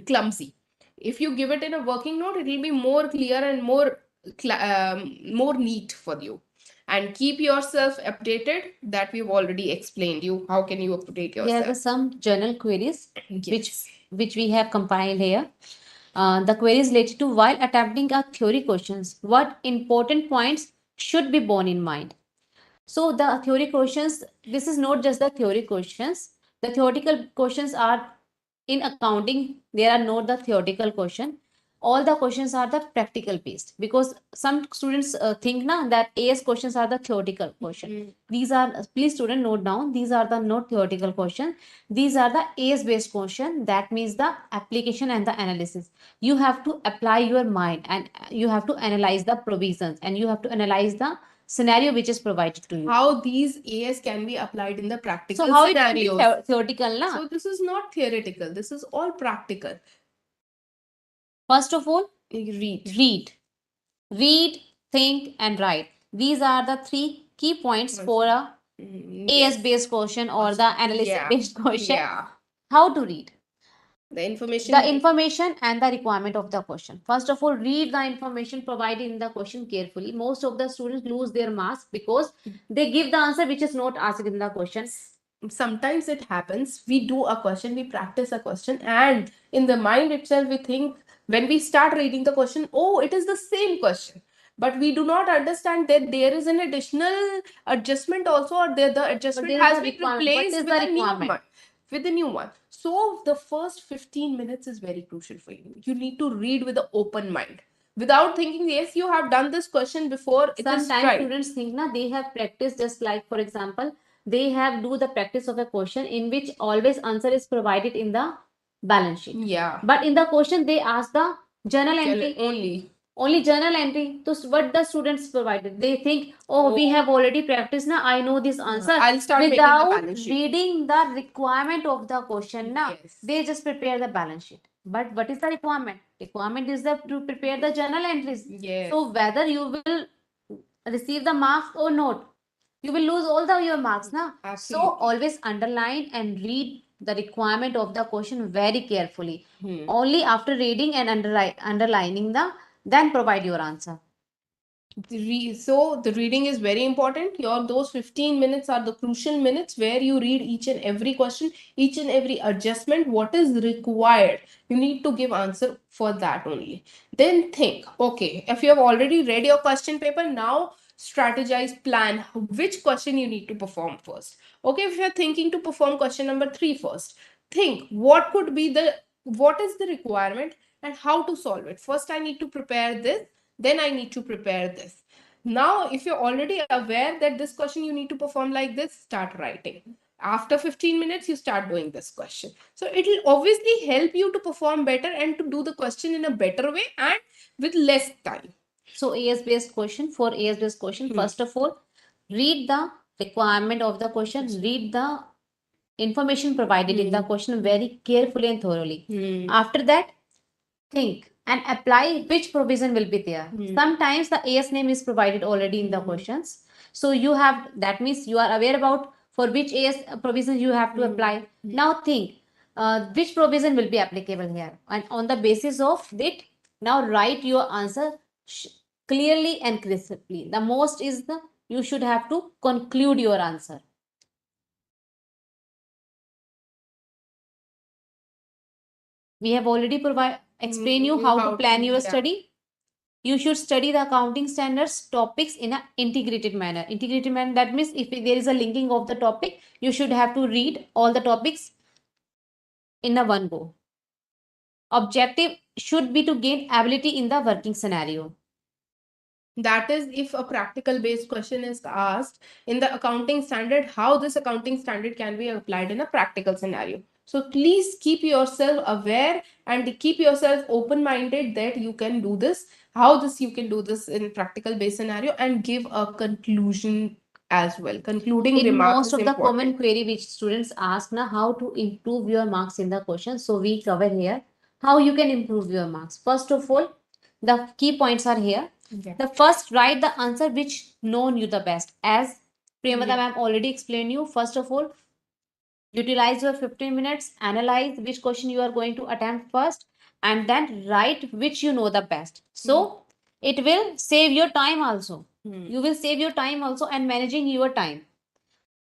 clumsy. If you give it in a working note, it will be more clear and more neat for you. And keep yourself updated. That we've already explained you. How can you update Here are yourself? some journal queries Yes. which we have compiled here. The query is related to while attempting a theory questions, what important points should be borne in mind. So the theory questions, this is not just the theory questions. The theoretical questions are in accounting, there are not the theoretical question. All the questions are the practical based because some students think na that AS questions are the theoretical question. These are, please student note down, these are the not theoretical question. These are the AS based question. That means the application and the analysis. You have to apply your mind and you have to analyze the provisions and you have to analyze the scenario which is provided to you. How these AS can be applied in the practical So how scenarios. it can be theoretical, na? So this is not theoretical. This is all practical. First of all, Read. Read, think, and write. These are the 3 key points for a AS based question or the analysis based question. Yeah. How to read? The information. The information and the requirement of the question. First of all, read the information provided in the question carefully. Most of the students lose their marks because they give the answer which is not asked in the question. Sometimes it happens. We do a question, we practice a question, and in the mind itself, we think when we start reading the question, oh, it is the same question. But we do not understand that there is an additional adjustment also, or the adjustment has been replaced with a new one. With a new one. So the first 15 minutes is very crucial for you. You need to read with an open mind. Without thinking, yes, you have done this question before. Sometimes students think na they have practiced, just like for example, they have do the practice of a question in which always answer is provided in the balance sheet. Yeah. But in the question they ask the journal entry only journal entry. So what the students provided, they think, oh, we have already practiced na, I know this answer. I'll start making the Without balance sheet. reading the requirement of the question na, Yes. they just prepare the balance sheet. But what is the requirement? Requirement is to prepare the journal entries. Yes. So whether you will receive the marks or not, you will lose all your marks na. Absolutely. So always underline and read the requirement of the question very carefully. Only after reading and underlining the, then provide your answer. So the reading is very important. Those 15 minutes are the crucial minutes where you read each and every question, each and every adjustment, what is required. You need to give answer for that only. Then think, okay, if you have already read your question paper, now strategize, plan which question you need to perform first. Okay, if you're thinking to perform question number 3 first, think what is the requirement and how to solve it. First, I need to prepare this, then I need to prepare this. Now, if you're already aware that this question you need to perform like this, start writing. After 15 minutes, you start doing this question. So it will obviously help you to perform better and to do the question in a better way and with less time. So AS based question, for AS based question, first of all, read the requirement of the question, read the information provided in the question very carefully and thoroughly. After that, think and apply which provision will be there. Sometimes the AS name is provided already in the questions. So you have, that means you are aware about for which AS provision you have to apply. Now think which provision will be applicable here. And on the basis of it, now write your answer clearly and crisply. The most is the, you should have to conclude your answer. We have already explain you how to plan your study. You should study the accounting standards topics in an integrated manner. Integrated manner, that means if there is a linking of the topic, you should have to read all the topics in a one go. Objective should be to gain ability in the working scenario. That is, if a practical based question is asked in the accounting standard, how this accounting standard can be applied in a practical scenario. So please keep yourself aware and keep yourself open minded that you can do this, how this you can do this in practical based scenario, and give a conclusion as well. Concluding In remarks most is of the important. common query which students ask now, how to improve your marks in the question. So we cover here how you can improve your marks. First of all, the key points are here. The first, write the answer which known you the best. As Priyamada ma'am already explained you, first of all, utilize your 15 minutes, analyze which question you are going to attempt first, and then write which you know the best. So it will save your time also. You will save your time also and managing your time.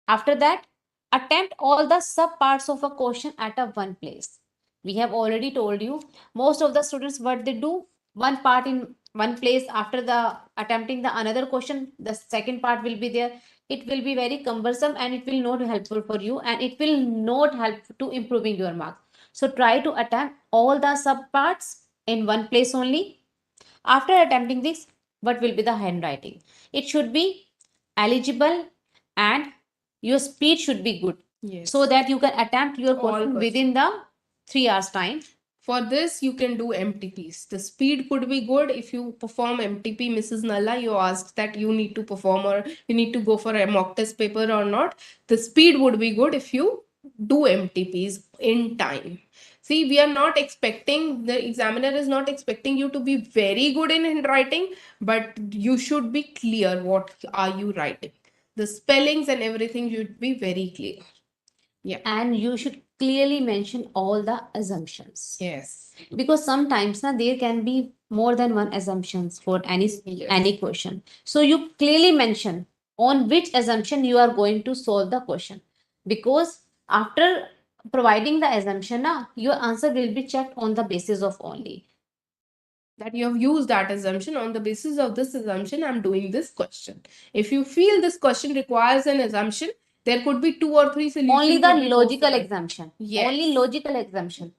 After that, attempt all the sub parts of a question at a one place. We have already told you, most of the students what they do, one part in one place, after the attempting the another question, the second part will be there. It will be very cumbersome and it will not helpful for you and it will not help to improving your marks. So try to attempt all the sub parts in one place only. After attempting this, what will be the handwriting? It should be eligible and your speed should be good. Yes. So that you can attempt your question within the 3 hours time. For this, you can do MTPs. The speed could be good if you perform MTP. Mrs. Nalla, you asked that you need to perform or you need to go for a mock test paper or not. The speed would be good if you do MTPs in time. See, we are not expecting, the examiner is not expecting you to be very good in handwriting, but you should be clear what are you writing. The spellings and everything should be very clear. Yeah. And you should clearly mention all the assumptions. Yes. Because sometimes there can be more than one assumptions for any question. So you clearly mention on which assumption you are going to solve the question. Because after providing the assumption, your answer will be checked on the basis of only that you have used that assumption. On the basis of this assumption, I'm doing this question. If you feel this question requires an assumption, there could be 2 or 3 solutions. Only the logical assumption. Yes. Only logical assumption.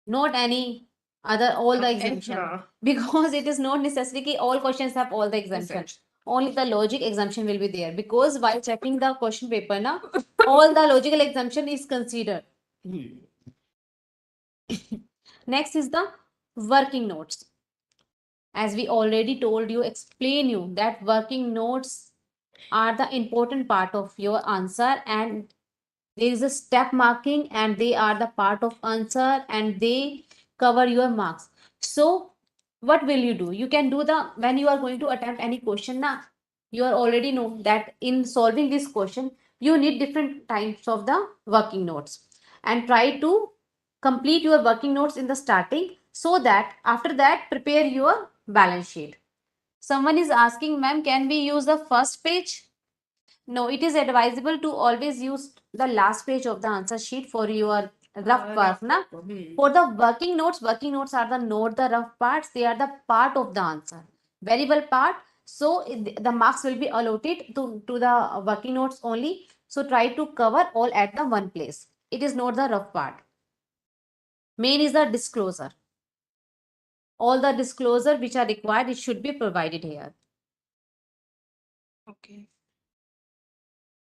Not any other, all the exemption. Because it is not necessary all questions have all the exemption. Only the logic exemption will be there. Because while checking the question paper, all the logical exemption is considered. Next is the working notes. As we already told you, explain you that working notes are the important part of your answer and there is a step marking and they are the part of answer and they cover your marks. So what will you do? You can do the, when you are going to attempt any question now, you are already know that in solving this question you need different types of the working notes and try to complete your working notes in the starting so that after that prepare your balance sheet. Someone is asking, ma'am, can we use the first page? No, it is advisable to always use the last page of the answer sheet for your rough work. For the working notes are the note, the rough parts, they are the part of the answer. Variable part. So the marks will be allotted to the working notes only. So try to cover all at the one place. It is not the rough part. Main is the disclosure. All the disclosure which are required, it should be provided here. Okay.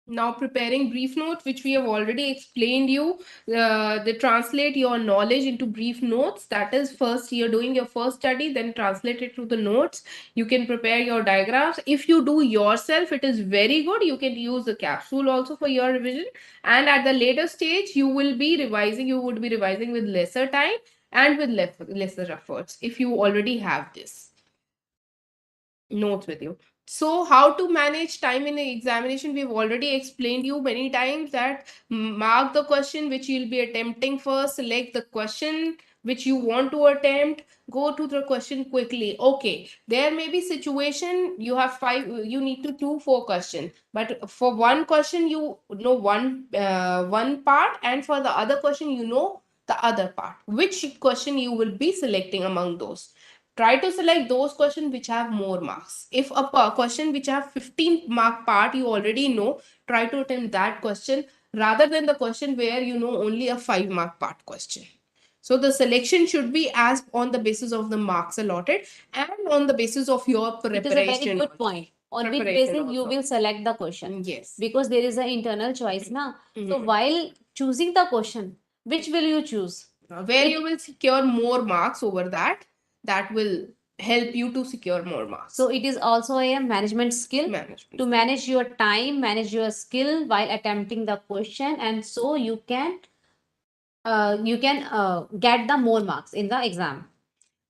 Now preparing brief notes, which we have already explained you, they translate your knowledge into brief notes. That is, first you're doing your first study, then translate it to the notes. You can prepare your diagrams. If you do yourself, it is very good. You can use the capsule also for your revision. And at the later stage, you will be revising. You would be revising with lesser time and with lesser efforts if you already have this notes with you. So how to manage time in the examination, we've already explained you many times that mark the question which you'll be attempting first, select the question which you want to attempt, go to the question quickly. Okay, there may be situation you have five, you need to do four questions, but for one question you know one part, and for the other question you know the other part. Which question you will be selecting among those? Try to select those questions which have more marks. If a question which have 15 mark part you already know, try to attempt that question rather than the question where you know only a 5 mark part question. So the selection should be as on the basis of the marks allotted and on the basis of your It is a very preparation. good point. On which Preparation basis you also. will select the question. Yes. Because there is an internal choice now. So Mhm. while choosing the question, which will you choose? Where you will secure more marks over that, that will help you to secure more marks. So it is also a management skill to manage your time, manage your skill while attempting the question, and so you can get the more marks in the exam.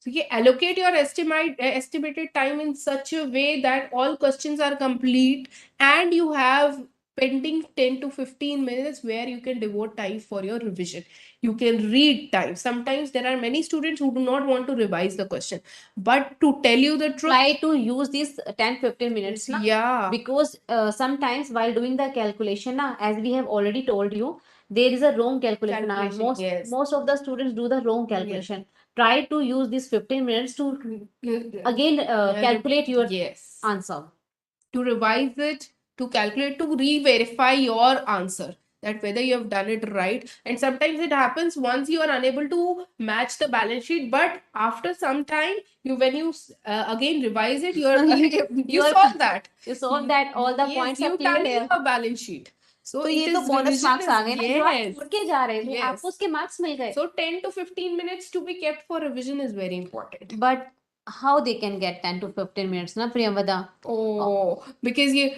So you allocate your estimated time in such a way that all questions are complete and you have pending 10 to 15 minutes where you can devote time for your revision. You can read time. Sometimes there are many students who do not want to revise the question. But to tell you the truth, try to use these 10-15 minutes na? Yeah. Because sometimes while doing the calculation na, as we have already told you, there is a wrong calculation, na. Most of the students do the wrong calculation. Try to use these 15 minutes to again calculate your answer, to revise it, to calculate, to re-verify your answer, that whether you have done it right. And sometimes it happens once you are unable to match the balance sheet, but after some time you when you again revise it, you solve that. You solve that, all the points are clear tally here. your balance sheet. So ये it तो is bonus revision marks आ गए is, ना, you are छोड़ के जा रहे थे, आपको उसके marks मिल गए. So 10 to 15 minutes to be kept for revision is very important. But how they can get 10 to 15 minutes, na Priyamvada? Oh, because you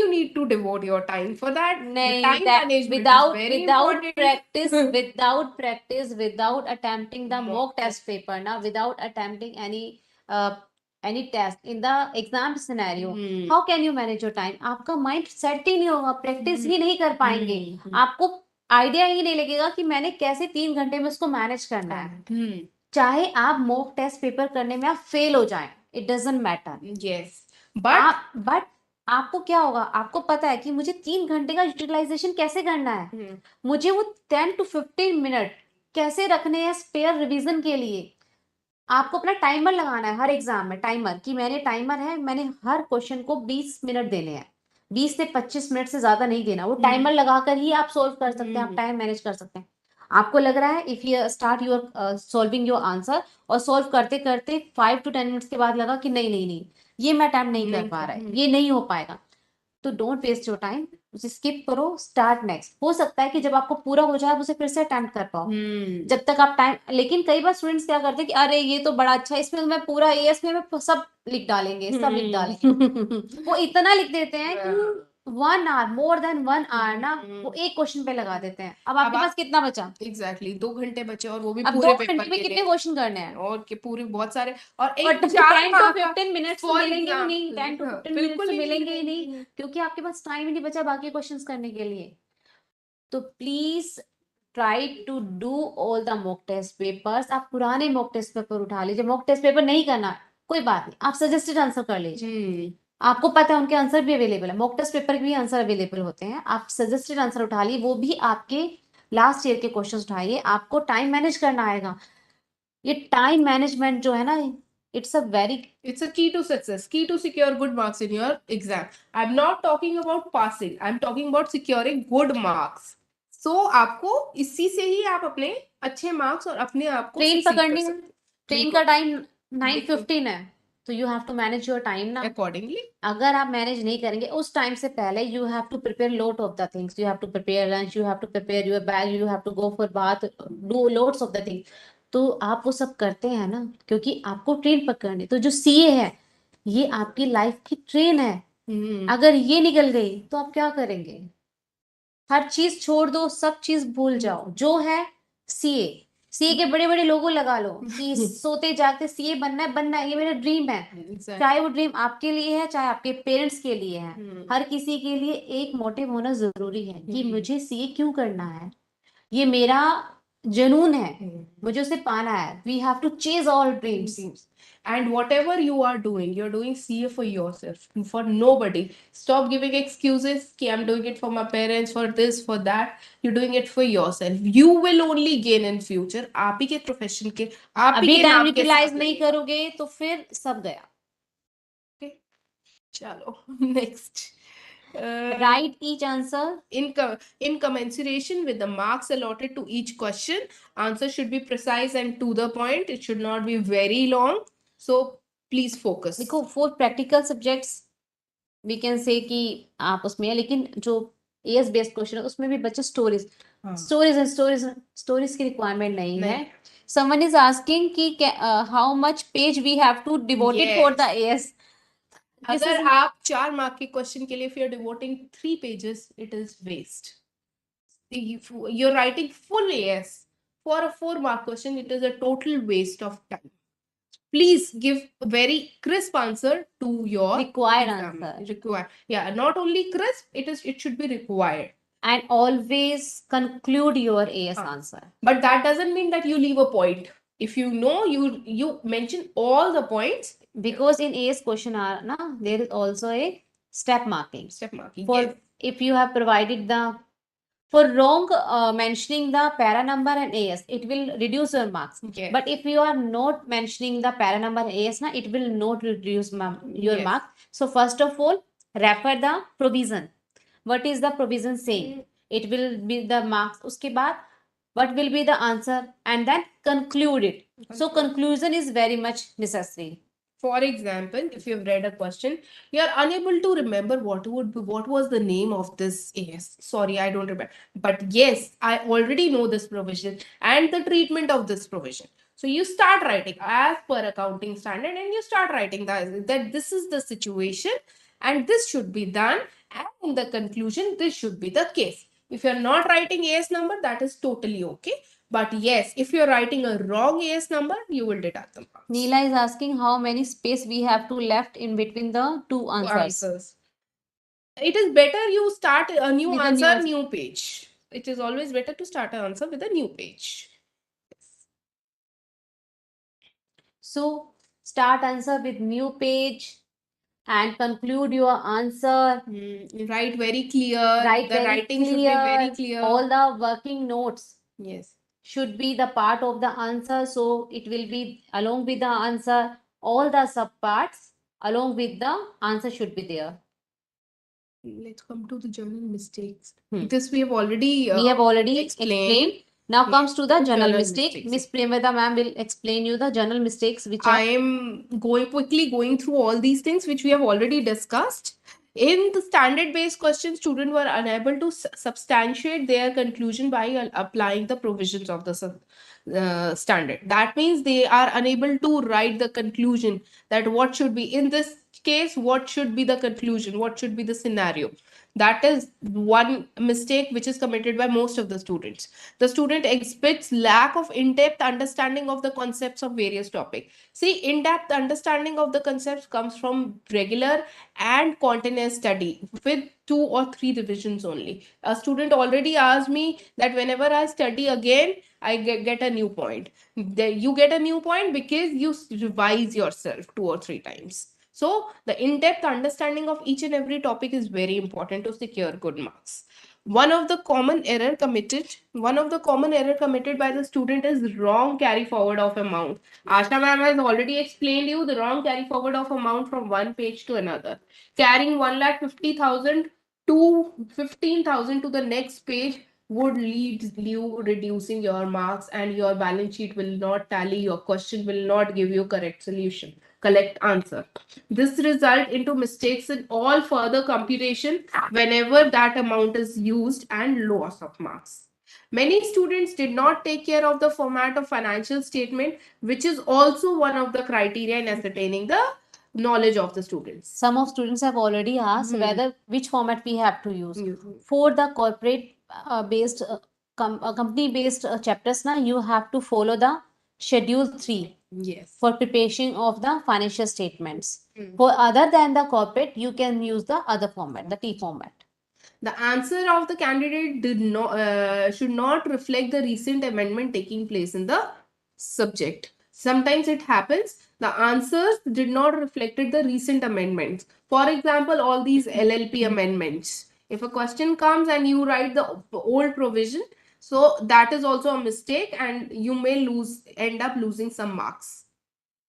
need to devote your time for that. नहीं, Time that management without is very without important. practice, without practice, without attempting the mock test paper, now without attempting any test in the exam scenario, how can you manage your time? आपका mind set ही नहीं होगा, practice ही नहीं कर पाएंगे, आपको idea ही नहीं लगेगा कि मैंने कैसे 3 घंटे में उसको मैनेज करना है. चाहे आप मॉक टेस्ट पेपर करने में आप फेल हो जाएं, it doesn't matter. Yes. But आपको क्या होगा, आपको पता है कि मुझे 3 घंटे का यूटिलाइजेशन कैसे करना है, मुझे वो 10 to 15 मिनट कैसे रखने हैं स्पेयर रिवीजन के लिए. आपको अपना टाइमर लगाना है हर एग्जाम में, टाइमर कि मैंने टाइमर है, मैंने हर क्वेश्चन को 20 मिनट देने हैं, 20 से 25 मिनट से ज्यादा नहीं देना. वो टाइमर लगाकर ही आप सोल्व कर सकते हैं, आप टाइम मैनेज कर सकते हैं. आपको लग रहा है if you start your solving your answer और सॉल्व करते करते 5 to 10 मिनट्स के बाद लगा कि नहीं नहीं नहीं, ये मैं टाइम नहीं कर पा रहा है, ये नहीं हो पाएगा, तो डोंट वेस्ट योर टाइम, उसे स्किप करो, स्टार्ट नेक्स्ट. हो सकता है कि जब आपको पूरा हो जाए आप उसे फिर से अटेम्प्ट कर पाओ. जब तक आप टाइम, लेकिन कई बार स्टूडेंट्स क्या करते हैं कि अरे ये तो बड़ा अच्छा है, इसमें मैं पूरा इसमें मैं सब लिख डालेंगे, सब लिख डालेंगे. वो इतना लिख देते हैं कि 1 hour, more than 1 hour ना वो एक क्वेश्चन पे लगा देते हैं. अब आपके पास कितना बचा? एग्जैक्टली 2 घंटे बचे और वो भी अब पूरे 2 पेपर घंटे में के कितने लिए. क्वेश्चन करने हैं? और के पूरे बहुत सारे, और और एक 10 to mark 15 मिनट्स for मिलेंगे ही exam. नहीं, 10 to 15 बिल्कुल मिनट्स ही मिलेंगे ही नहीं. नहीं, क्योंकि आपके पास टाइम ही नहीं बचा बाकी क्वेश्चंस करने के लिए. तो please try to do all the mock test papers. आप पुराने मॉक टेस्ट पेपर उठा लीजिए. मॉक टेस्ट पेपर नहीं करना कोई बात नहीं, आप सजेस्टेड आंसर कर लीजिए. आपको पता है उनके आंसर भी अवेलेबल है, मॉक टेस्ट पेपर के भी आंसर अवेलेबल होते हैं. आप सजेस्टेड आंसर उठा लिए, वो भी आपके लास्ट ईयर के क्वेश्चन उठाइए, आपको टाइम मैनेज करना आएगा. ये टाइम मैनेजमेंट जो है ना, it's a key to success, key to secure good marks in your exam. I'm not talking about passing, I'm talking about securing good marks. So आपको इसी से ही आप अपने अच्छे मार्क्स और अपने आप को ट्रेन succeed कर पकड़नी है. सकते हैं. ट्रेन का टाइम 9:15 है. तो you have to manage your time ना accordingly. अगर आप मैनेज नहीं करेंगे उस टाइम से पहले you have to prepare lot of the things you have to prepare lunch you have to prepare your bag you have to go for bath do lots of the things तो आप वो सब करते हैं ना क्योंकि आपको ट्रेन पकड़नी तो जो सीए है ये आपकी लाइफ की ट्रेन है अगर ये निकल गई तो आप क्या करेंगे हर चीज छोड़ दो सब चीज भूल जाओ जो है सीए सीए के बड़े बड़े लोगो लगा लो कि सोते जागते सीए बनना है ये मेरा ड्रीम है चाहे वो ड्रीम आपके लिए है चाहे आपके पेरेंट्स के लिए है हर किसी के लिए एक मोटिव होना जरूरी है कि मुझे सीए क्यों करना है ये मेरा जुनून है मुझे उसे पाना है we have to chase all dreams And whatever you are doing, you're doing CA for yourself, for nobody. Stop giving excuses कि I'm doing it for my parents, for this, for that. You're doing it for yourself. You will only gain in future. आप ही के profession के आप ही अभी के time नाम के utilise साथ नहीं करोगे तो फिर सब गया चलो next write each answer in commensuration with the marks allotted to each question. Answer should be precise and to the point. It should not be very long. So please focus. देखो for practical subjects we can say कि आप उसमें है लेकिन जो as based question है उसमें भी बच्चे स्टोरीज स्टोरीज की रिक्वायरमेंट नहीं है someone is asking कि how much page we have to devote it for the AS अगर आप 4 मार्क के क्वेश्चन के लिए if you're devoting 3 pages, it is waste. You're writing full AS for a 4 mark question, it is a total waste of time. Please give a very crisp answer to your required exam. answer. Yeah, not only crisp, it should be required. And always conclude your AS answer. But that doesn't mean that you leave a point. If you know, you mention all the points. Because in AS question na, there is also a step marking. For yes. If you have provided the for wrong mentioning the para number and AS, it will reduce your marks. Yes. But if you are not mentioning the para number and AS, na, it will not reduce your Yes. mark. So first of all, refer the provision. What is the provision saying? It will be the marks. Uske baad, what will be the answer? And then conclude it. So conclusion is very much necessary. For example, if you've read a question, you are unable to remember what was the name of this AS. Sorry, I don't remember. But yes, I already know this provision and the treatment of this provision. So you start writing as per accounting standard and you start writing that this is the situation and this should be done. And in the conclusion, this should be the case. If you're not writing AS number, that is totally okay. But yes, if you're writing a wrong AS number, you will deduct the marks. Neela is asking how many space we have to left in between the two answers. It is better you start a new With answer, new new page. It is always better to start an answer with a new page. So start answer with new page and conclude your answer. Write very clear. Write the very writing clear. should be very clear. All the working notes. Yes. Should be the part of the answer. So it will be along with the answer. All the subparts along with the answer should be there. Let's come to the journal mistakes. This we have already explained. Now comes to the journal mistake. Miss Premada ma'am will explain you the journal mistakes which I am quickly going through all these things which we have already discussed. In the standard based question, students were unable to substantiate their conclusion by applying the provisions of the standard. That means they are unable to write the conclusion that what should be in this case, what should be the conclusion, what should be the scenario. That is one mistake which is committed by most of the students. The student exhibits lack of in-depth understanding of the concepts of various topics. See, in-depth understanding of the concepts comes from regular and continuous study with 2 or 3 revisions only. A student already asked me that whenever I study again, I get a new point. You get a new point because you revise yourself 2 or 3 times. So the in-depth understanding of each and every topic is very important to secure good marks. One of the common error committed by the student is wrong carry forward of amount. Asha ma'am has already explained you the wrong carry forward of amount from one page to another. Carrying 1,50,000 to 15,000 to the next page would lead you reducing your marks, and your balance sheet will not tally, your question will not give you correct solution, correct answer. This result into mistakes in all further computation whenever that amount is used, and loss of marks. Many students did not take care of the format of financial statement, which is also one of the criteria in ascertaining the knowledge of the students. Some of students have already asked whether which format we have to use. For the corporate based company based chapters, now you have to follow the schedule 3. Yes. For preparation of the financial statements. For other than the corporate, you can use the other format, the T format. The answer of the candidate did not should not reflect the recent amendment taking place in the subject. Sometimes it happens the answers did not reflected the recent amendments. For example, all these LLP amendments. If a question comes and you write the old provision, so that is also a mistake, and you may end up losing some marks.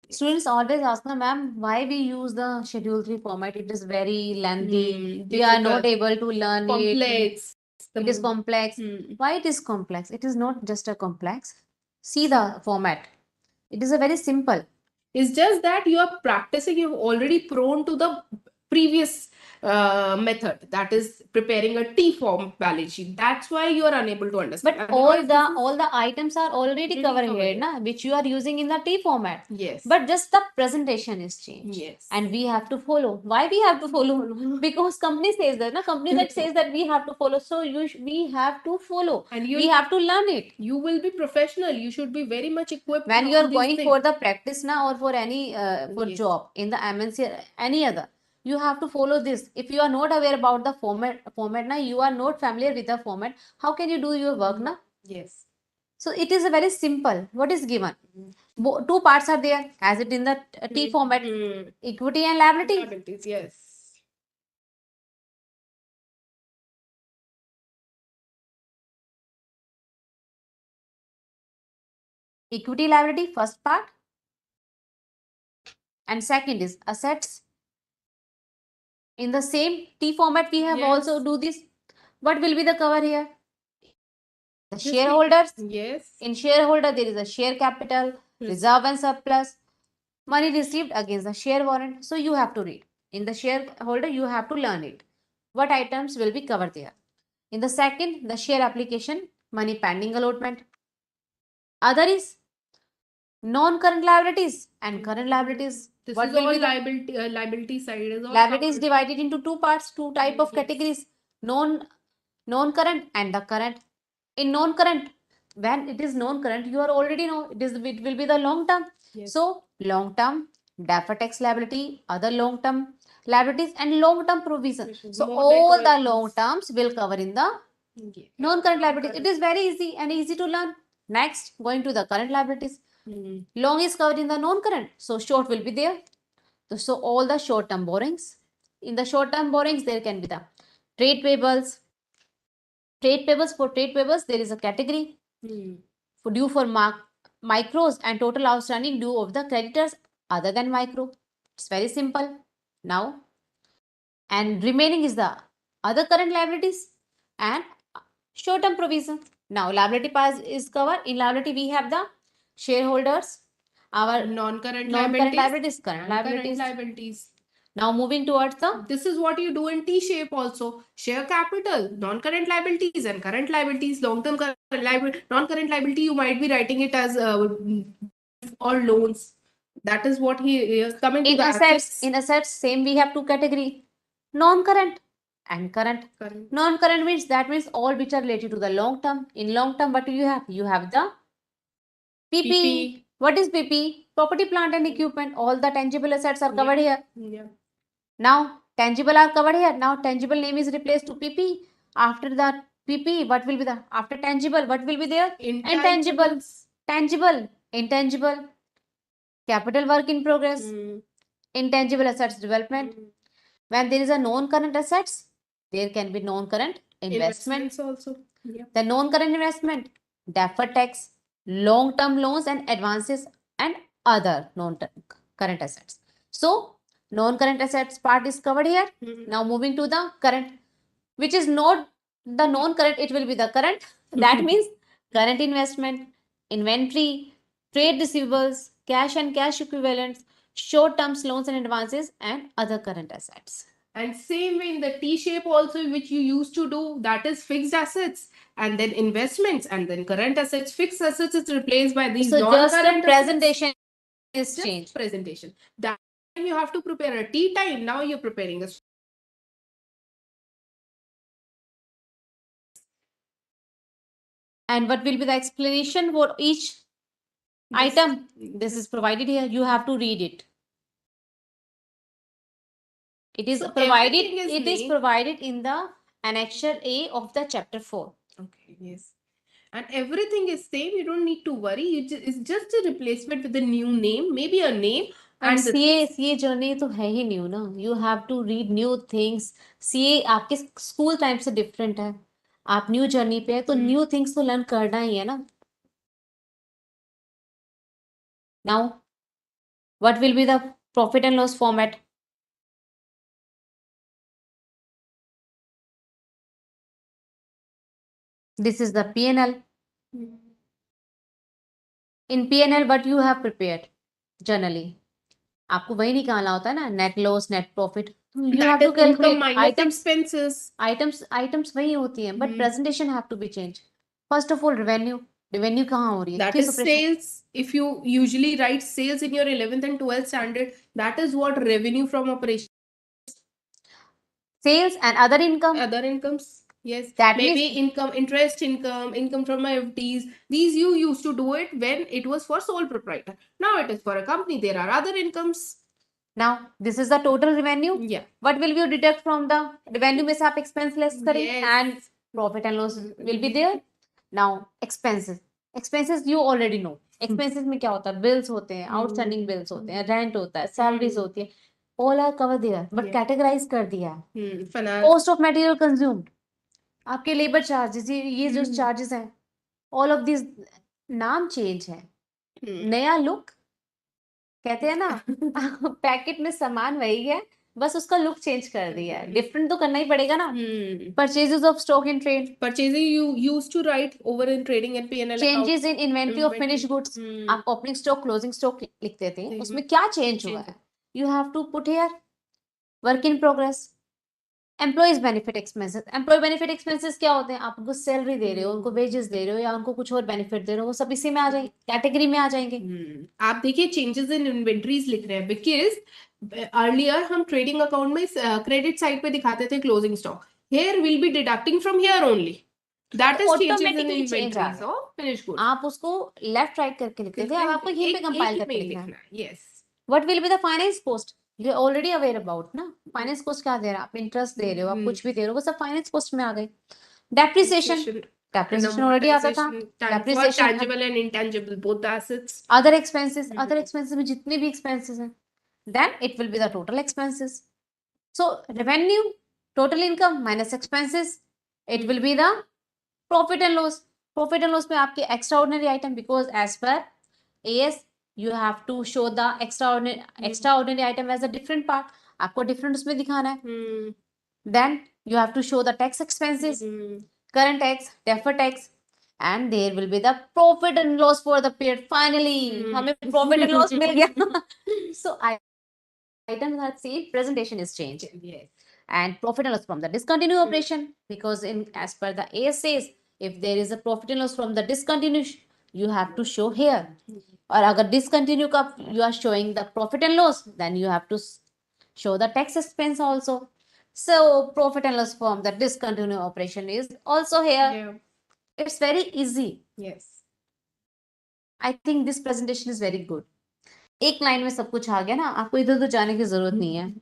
Students always ask, ma'am, why we use the schedule 3 format? It is very lengthy. We are not able to learn complex. It is complex. Why it is complex? It is not just a complex. See the format. It is a very simple. It's just that you are practicing, you're already prone to the previous method, that is preparing a T form balance sheet. That's why you are unable to understand. But all the items are already covered here, na, which you are using in the T format. Yes. But just the presentation is changed. Yes. And we have to follow. Why we have to follow? Because company says that, na, company that says that we have to follow. So we have to follow. And we have to learn it. You will be professional. You should be very much equipped. When you are going for the practice now, or for any for job in the MNC, any other, you have to follow this. If you are not aware about the format now, you are not familiar with the format, how can you do your work now? Yes. So it is a very simple. What is given? Two parts are there, as it in the T format. Equity and liability. Liabilities, yes. Equity liability, first part. And second is assets. In the same T format, we have also do this. What will be the cover here? The shareholders. Yes. In shareholder, there is a share capital, reserve and surplus, money received against the share warrant. So you have to read. In the shareholder, you have to learn it. What items will be covered there? In the second, the share application, money pending allotment. Other is non-current liabilities and current liabilities. This What is will all be the liability side is all liability is covered. divided into two parts, two type of categories, non-current and the current. In non-current, when it is non-current, you are already know it will be the long term. So long term, deferred tax liability, other long term liabilities, and long term provision. So all the long terms will cover in the non-current liabilities. It is very easy and easy to learn. Next, going to the current liabilities. Long is covered in the non-current, so short will be there. So all the short-term borrowings. In the short-term borrowings, there can be the trade payables. Trade payables, for trade payables, there is a category for due for micros and total outstanding due of the creditors other than micro. It's very simple. Now, and remaining is the other current liabilities and short-term provision. Now, liability part is covered. In liability, we have the shareholders, our non-current liabilities, current liabilities. Now moving towards the this is what you do in T shape also. Share capital, non-current liabilities and current liabilities, long-term liability, non-current liability, you might be writing it as or loans. That is what he is coming to in the assets. In assets, same we have two category, non-current and current. Non-current means that means all which are related to the long term. In long term, what do you have? You have the PP. What is PP? Property, plant and equipment. All the tangible assets are covered here. Now, tangible are covered here. Now, tangible name is replaced to PP. After that, PP, what will be the? After tangible, what will be there? Intangible. Tangible. Intangible. Capital work in progress. Intangible assets development. When there is a non-current assets, there can be non-current investments also. The non-current investment, deferred tax, long-term loans and advances, and other non-current assets. So, non-current assets part is covered here. Now moving to the current, which is not The non-current, it will be the current. That means current investment, inventory, trade receivables, cash and cash equivalents, short-term loans and advances, and other current assets. And same way in the T shape also, which you used to do, that is fixed assets, and then investments, and then current assets. Fixed assets is replaced by these So just the non-current assets. presentation is Just changed. presentation. That time you have to prepare a tea time. Now you're preparing a. And what will be the explanation for each item? This is provided here. You have to read it. It is So provided. everything is It is named. provided in the annexure A of the chapter 4. Okay. Yes. And everything is same. You don't need to worry. It's just a replacement with a new name, maybe a name. And the CA journey तो है ही new ना. You have to read new things. CA आपके school time से different है. आप new journey पे है तो न्यू थिंग्स तो लर्न करना ही है ना. Now, what will be the profit and loss format? This is the P&L. In P&L, what you have prepared generally? आपको वही निकालना होता है ना, net loss, net profit. You have to calculate items. Items वही होती हैं, but presentation have to be changed. First of all, revenue कहाँ हो रही है? That is sales. If you usually write sales in your 11th and 12th standard, that is what revenue from operation. Sales and other income. Other incomes. Yes. That maybe means income, interest income, income from my FDs. These you used to do it when it was for sole proprietor. Now it is for a company. There are other incomes. Now this is the total revenue. Yeah. What will you deduct from the revenue में से आप expense less करें? Yes. And profit and loss will be there. Now expenses. Expenses you already know. Expenses में क्या होता है? Bills होते हैं, outstanding bills होते हैं, rent होता है, salaries होती है. All are covered there, but categorize कर दिया है. Cost of material consumed. आपके लेबर चार्जेस, ये जो चार्जेस हैं, ऑल ऑफ दिस नाम चेंज है. नया लुक कहते हैं ना, पैकेट में सामान वही है, बस उसका लुक चेंज कर दिया है. डिफरेंट तो करना ही पड़ेगा ना. Purchases of stock in trade. Purchasing you used to write over in trading and P&L. Changes in inventory of finish goods. आप ओपनिंग स्टॉक, क्लोजिंग स्टॉक लिखते थे, उसमें क्या चेंज हुआ है? You have to put here work in progress. Employees benefit expenses. Employ benefit expenses क्या होते हैं? आप उनको सैलरी दे रहे हो, उनको वेजेस दे रहे हो, या उनको कुछ और बेनिफिट दे रहे हो, वो सब इसी में आ जाएंगे, कैटेगरी में आ जाएंगे. आप देखिए चेंजेस इन इन्वेंटरीज लिख रहे हैं, बिकॉज अर्लियर हम ट्रेडिंग अकाउंट में क्रेडिट साइड पे दिखाते थे closing stock. Here will be deducting from here only. That is changes in inventories of finished goods. आप उसको लेफ्ट राइट करके लिखते थे, अब आपको यहीं पे कंपाइल करके लिखना है. Yes. What will be the finance cost? You are already aware about ना. फाइनेंस कॉस्ट क्या दे रहा है? आप इंटरेस्ट दे रहे हो, आप कुछ भी दे रहे हो, वो सब फाइनेंस कॉस्ट में आ गई. डेप्रिसिएशन. डेप्रिसिएशन ऑलरेडी आता था. Depreciation tangible and intangible both the assets. Other expenses. Other expenses में जितने भी एक्सपेंसेस हैं, then it will be the total expenses. So revenue, total income minus expenses, it will be the profit and loss. Profit and loss में आपके extraordinary item, because as per AS you have to show the extraordinary item as a different part. आपको different उसमें दिखाना है. Then you have to show the tax expenses, current tax, deferred tax, and there will be the profit and loss for the period. Finally हमें profit and loss मिल गया. So item that same presentation is changed. Yes. And profit and loss from the discontinued operation, because in as per the AS says, if there is a profit and loss from the discontinued, you have to show here. Or अगर discontinue का you are showing the profit and loss, then you have to show the tax expense also. So profit and loss from the discontinued operation is also here. Yeah. It's very easy. Yes. I think this presentation is very good. एक line में सब कुछ आ गया ना, आपको इधर उधर जाने की जरूरत नहीं है.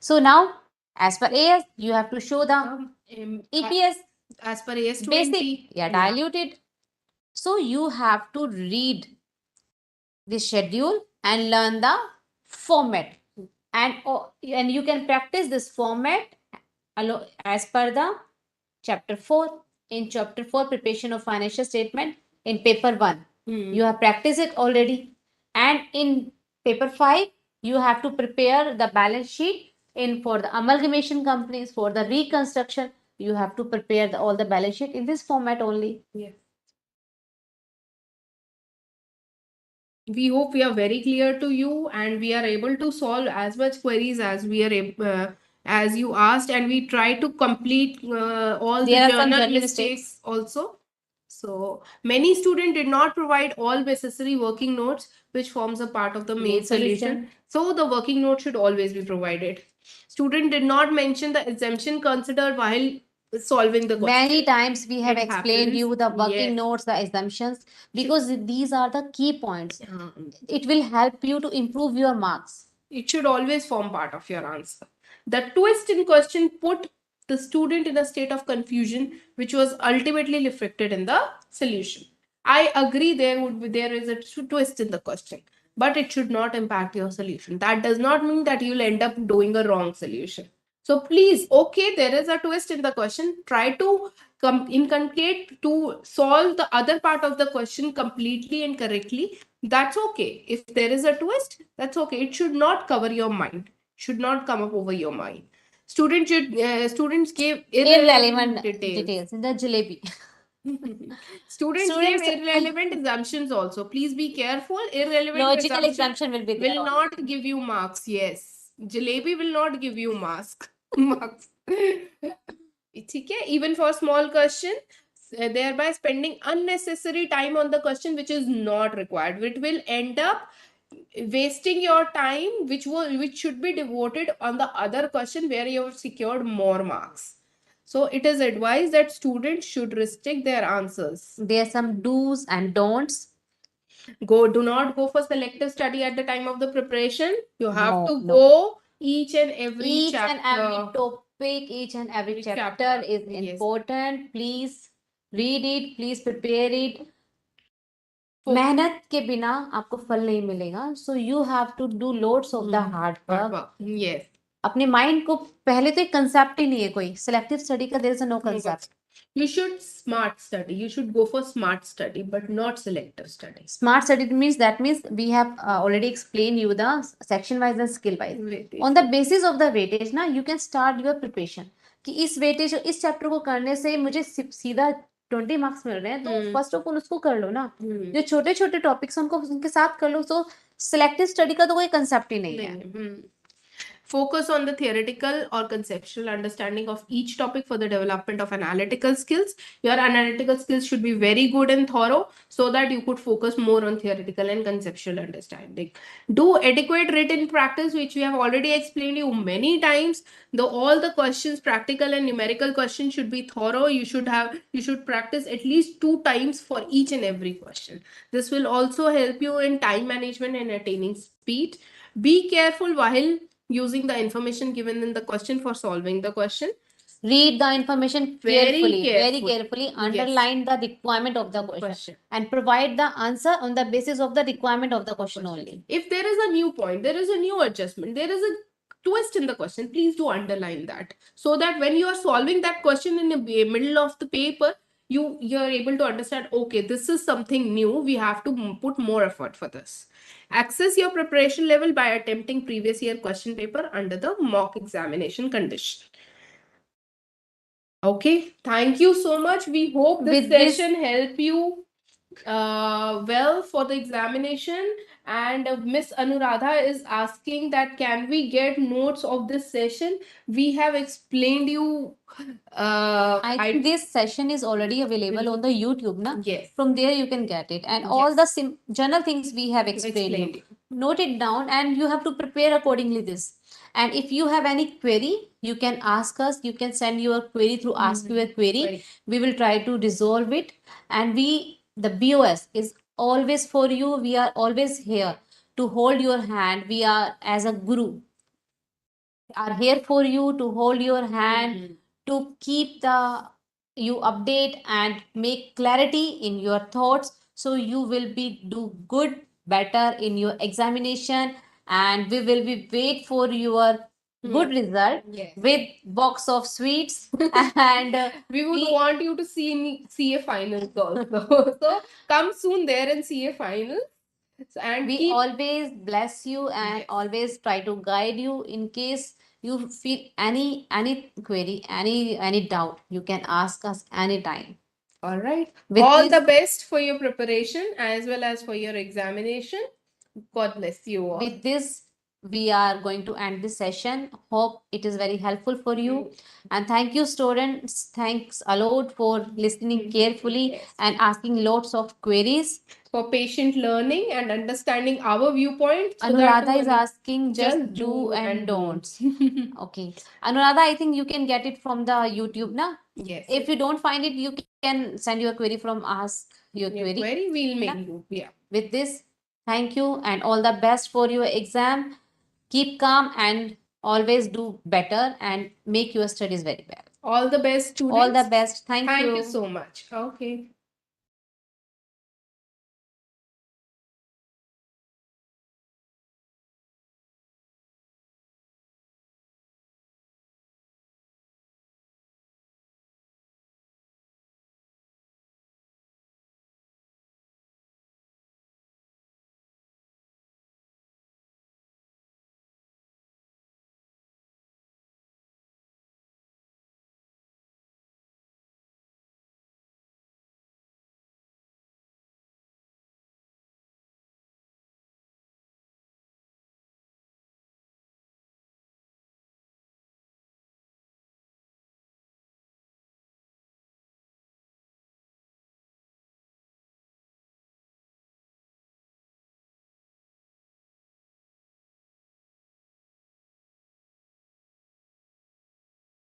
So now, as per AS, you have to show the EPS as per AS 20. basic, diluted. So you have to read the schedule and learn the format, and you can practice this format as per the chapter 4. In chapter 4, preparation of financial statement, in paper 1, you have practiced it already. And in paper 5, you have to prepare the balance sheet for the amalgamation companies, for the reconstruction. you have to prepare all the balance sheet in this format only. Yes. We hope we are very clear to you and we are able to solve as much queries as we are as you asked, and we try to complete all There the are some journal journal mistakes also. So many students did not provide all necessary working notes, which forms a part of the main Main solution. solution. So the working note should always be provided. Student did not mention the exemption considered while solving the question. Many times we have It explained happens. you the working Yes. notes, the assumptions, because these are the key points. Um, It will help you to improve your marks. It should always form part of your answer. The twist in question put the student in a state of confusion, which was ultimately reflected in the solution. I agree there is a twist in the question, but it should not impact your solution. That does not mean that you'll end up doing a wrong solution. So please, okay, there is a twist in the question. Try to inculcate to solve the other part of the question completely and correctly. That's okay. If there is a twist, that's okay. It should not cover your mind. Should not come up over your mind. Students gave irrelevant details. In the jalebi. Students gave irrelevant assumptions also. Please be careful. Irrelevant Logical assumption assumption will be there will only. not give you marks. Yes. Jalebi will not give you marks. ठीक है? Even for small question, thereby spending unnecessary time on the question which is not required. It will end up wasting your time, which should be devoted on the other question where you have secured more marks. So it is advised that students should restrict their answers. There are some do's and don'ts. Do not go for selective study at the time of the preparation. You have No, to no. go each and every Each chapter. and every topic, each and every chapter is Yes. important. Please read it, please prepare it. Focus. मेहनत के बिना आपको फल नहीं मिलेगा. So you have to do loads of the hard work. Yes. अपने mind को पहले तो एक कंसेप्ट ही नहीं है कोई सेलेक्टिव स्टडी का. There is no concept. You should smart study. You should go for smart study, but not selective study. Smart study means we have already explained you the section wise and skill wise. Weightage. On the basis of the weightage ना you can start your preparation कि इस weightage इस chapter को करने से मुझे सीधा 20 marks मिल रहे हैं तो फर्स्ट ऑफ ऑल उसको कर लो ना. जो छोटे छोटे टॉपिक्स उनको उनके साथ कर लो. तो सिलेक्टिव स्टडी का तो कोई कंसेप्ट ही नहीं है. Focus on the theoretical or conceptual understanding of each topic for the development of analytical skills. Your analytical skills should be very good and thorough so that you could focus more on theoretical and conceptual understanding. Do adequate written practice, which we have already explained you many times. All the questions, practical and numerical questions, should be thorough. You should practice at least 2 times for each and every question. This will also help you in time management and attaining speed. Be careful while using the information given in the question for solving the question. Read the information Very very careful. carefully. Underline the requirement of the question and provide the answer on the basis of the requirement of the question only. If there is a new point, there is a new adjustment, there is a twist in the question, please do underline that, so that when you are solving that question in the middle of the paper, you're able to understand, okay, this is something new, we have to put more effort for this. Access your preparation level by attempting previous year question paper under the mock examination condition. Okay, thank you so much. We hope this session helped you well for the examination. And Miss Anuradha is asking that can we get notes of this session? We have explained you. I think this session is already available on the YouTube, na? Yes. From there you can get it, and all the general things we have explained you. Note it down, and you have to prepare accordingly this. And if you have any query, you can ask us. You can send your query through Ask Your Query. We will try to resolve it, and the BOS is always for you. We are always here to hold your hand. We are as a guru are here for you to hold your hand, to keep you update and make clarity in your thoughts, so you will be do good better in your examination, and we will be wait for your good result with box of sweets. And we would want you to see a final also. So come soon there and see a final. And we always bless you and always try to guide you in case you feel any query, any doubt, you can ask us anytime. All right. With All this, the best for your preparation as well as for your examination. God bless you all. with this, we are going to end this session. Hope it is very helpful for you. And thank you, students. Thanks a lot for listening carefully Yes. and asking lots of queries. For patient learning and understanding our viewpoint. So Anuradha is asking just just do and don't. don'ts. Okay. Anuradha, I think you can get it from the YouTube, na? Yes. If you don't find it, you can send your query from Ask Your Your Query. query, we'll Na? mail you. Yeah. With this, thank you and all the best for your exam. Keep calm and always do better and make your studies very well. All the best, students. All the best. Thank Thank you. you so much. Okay.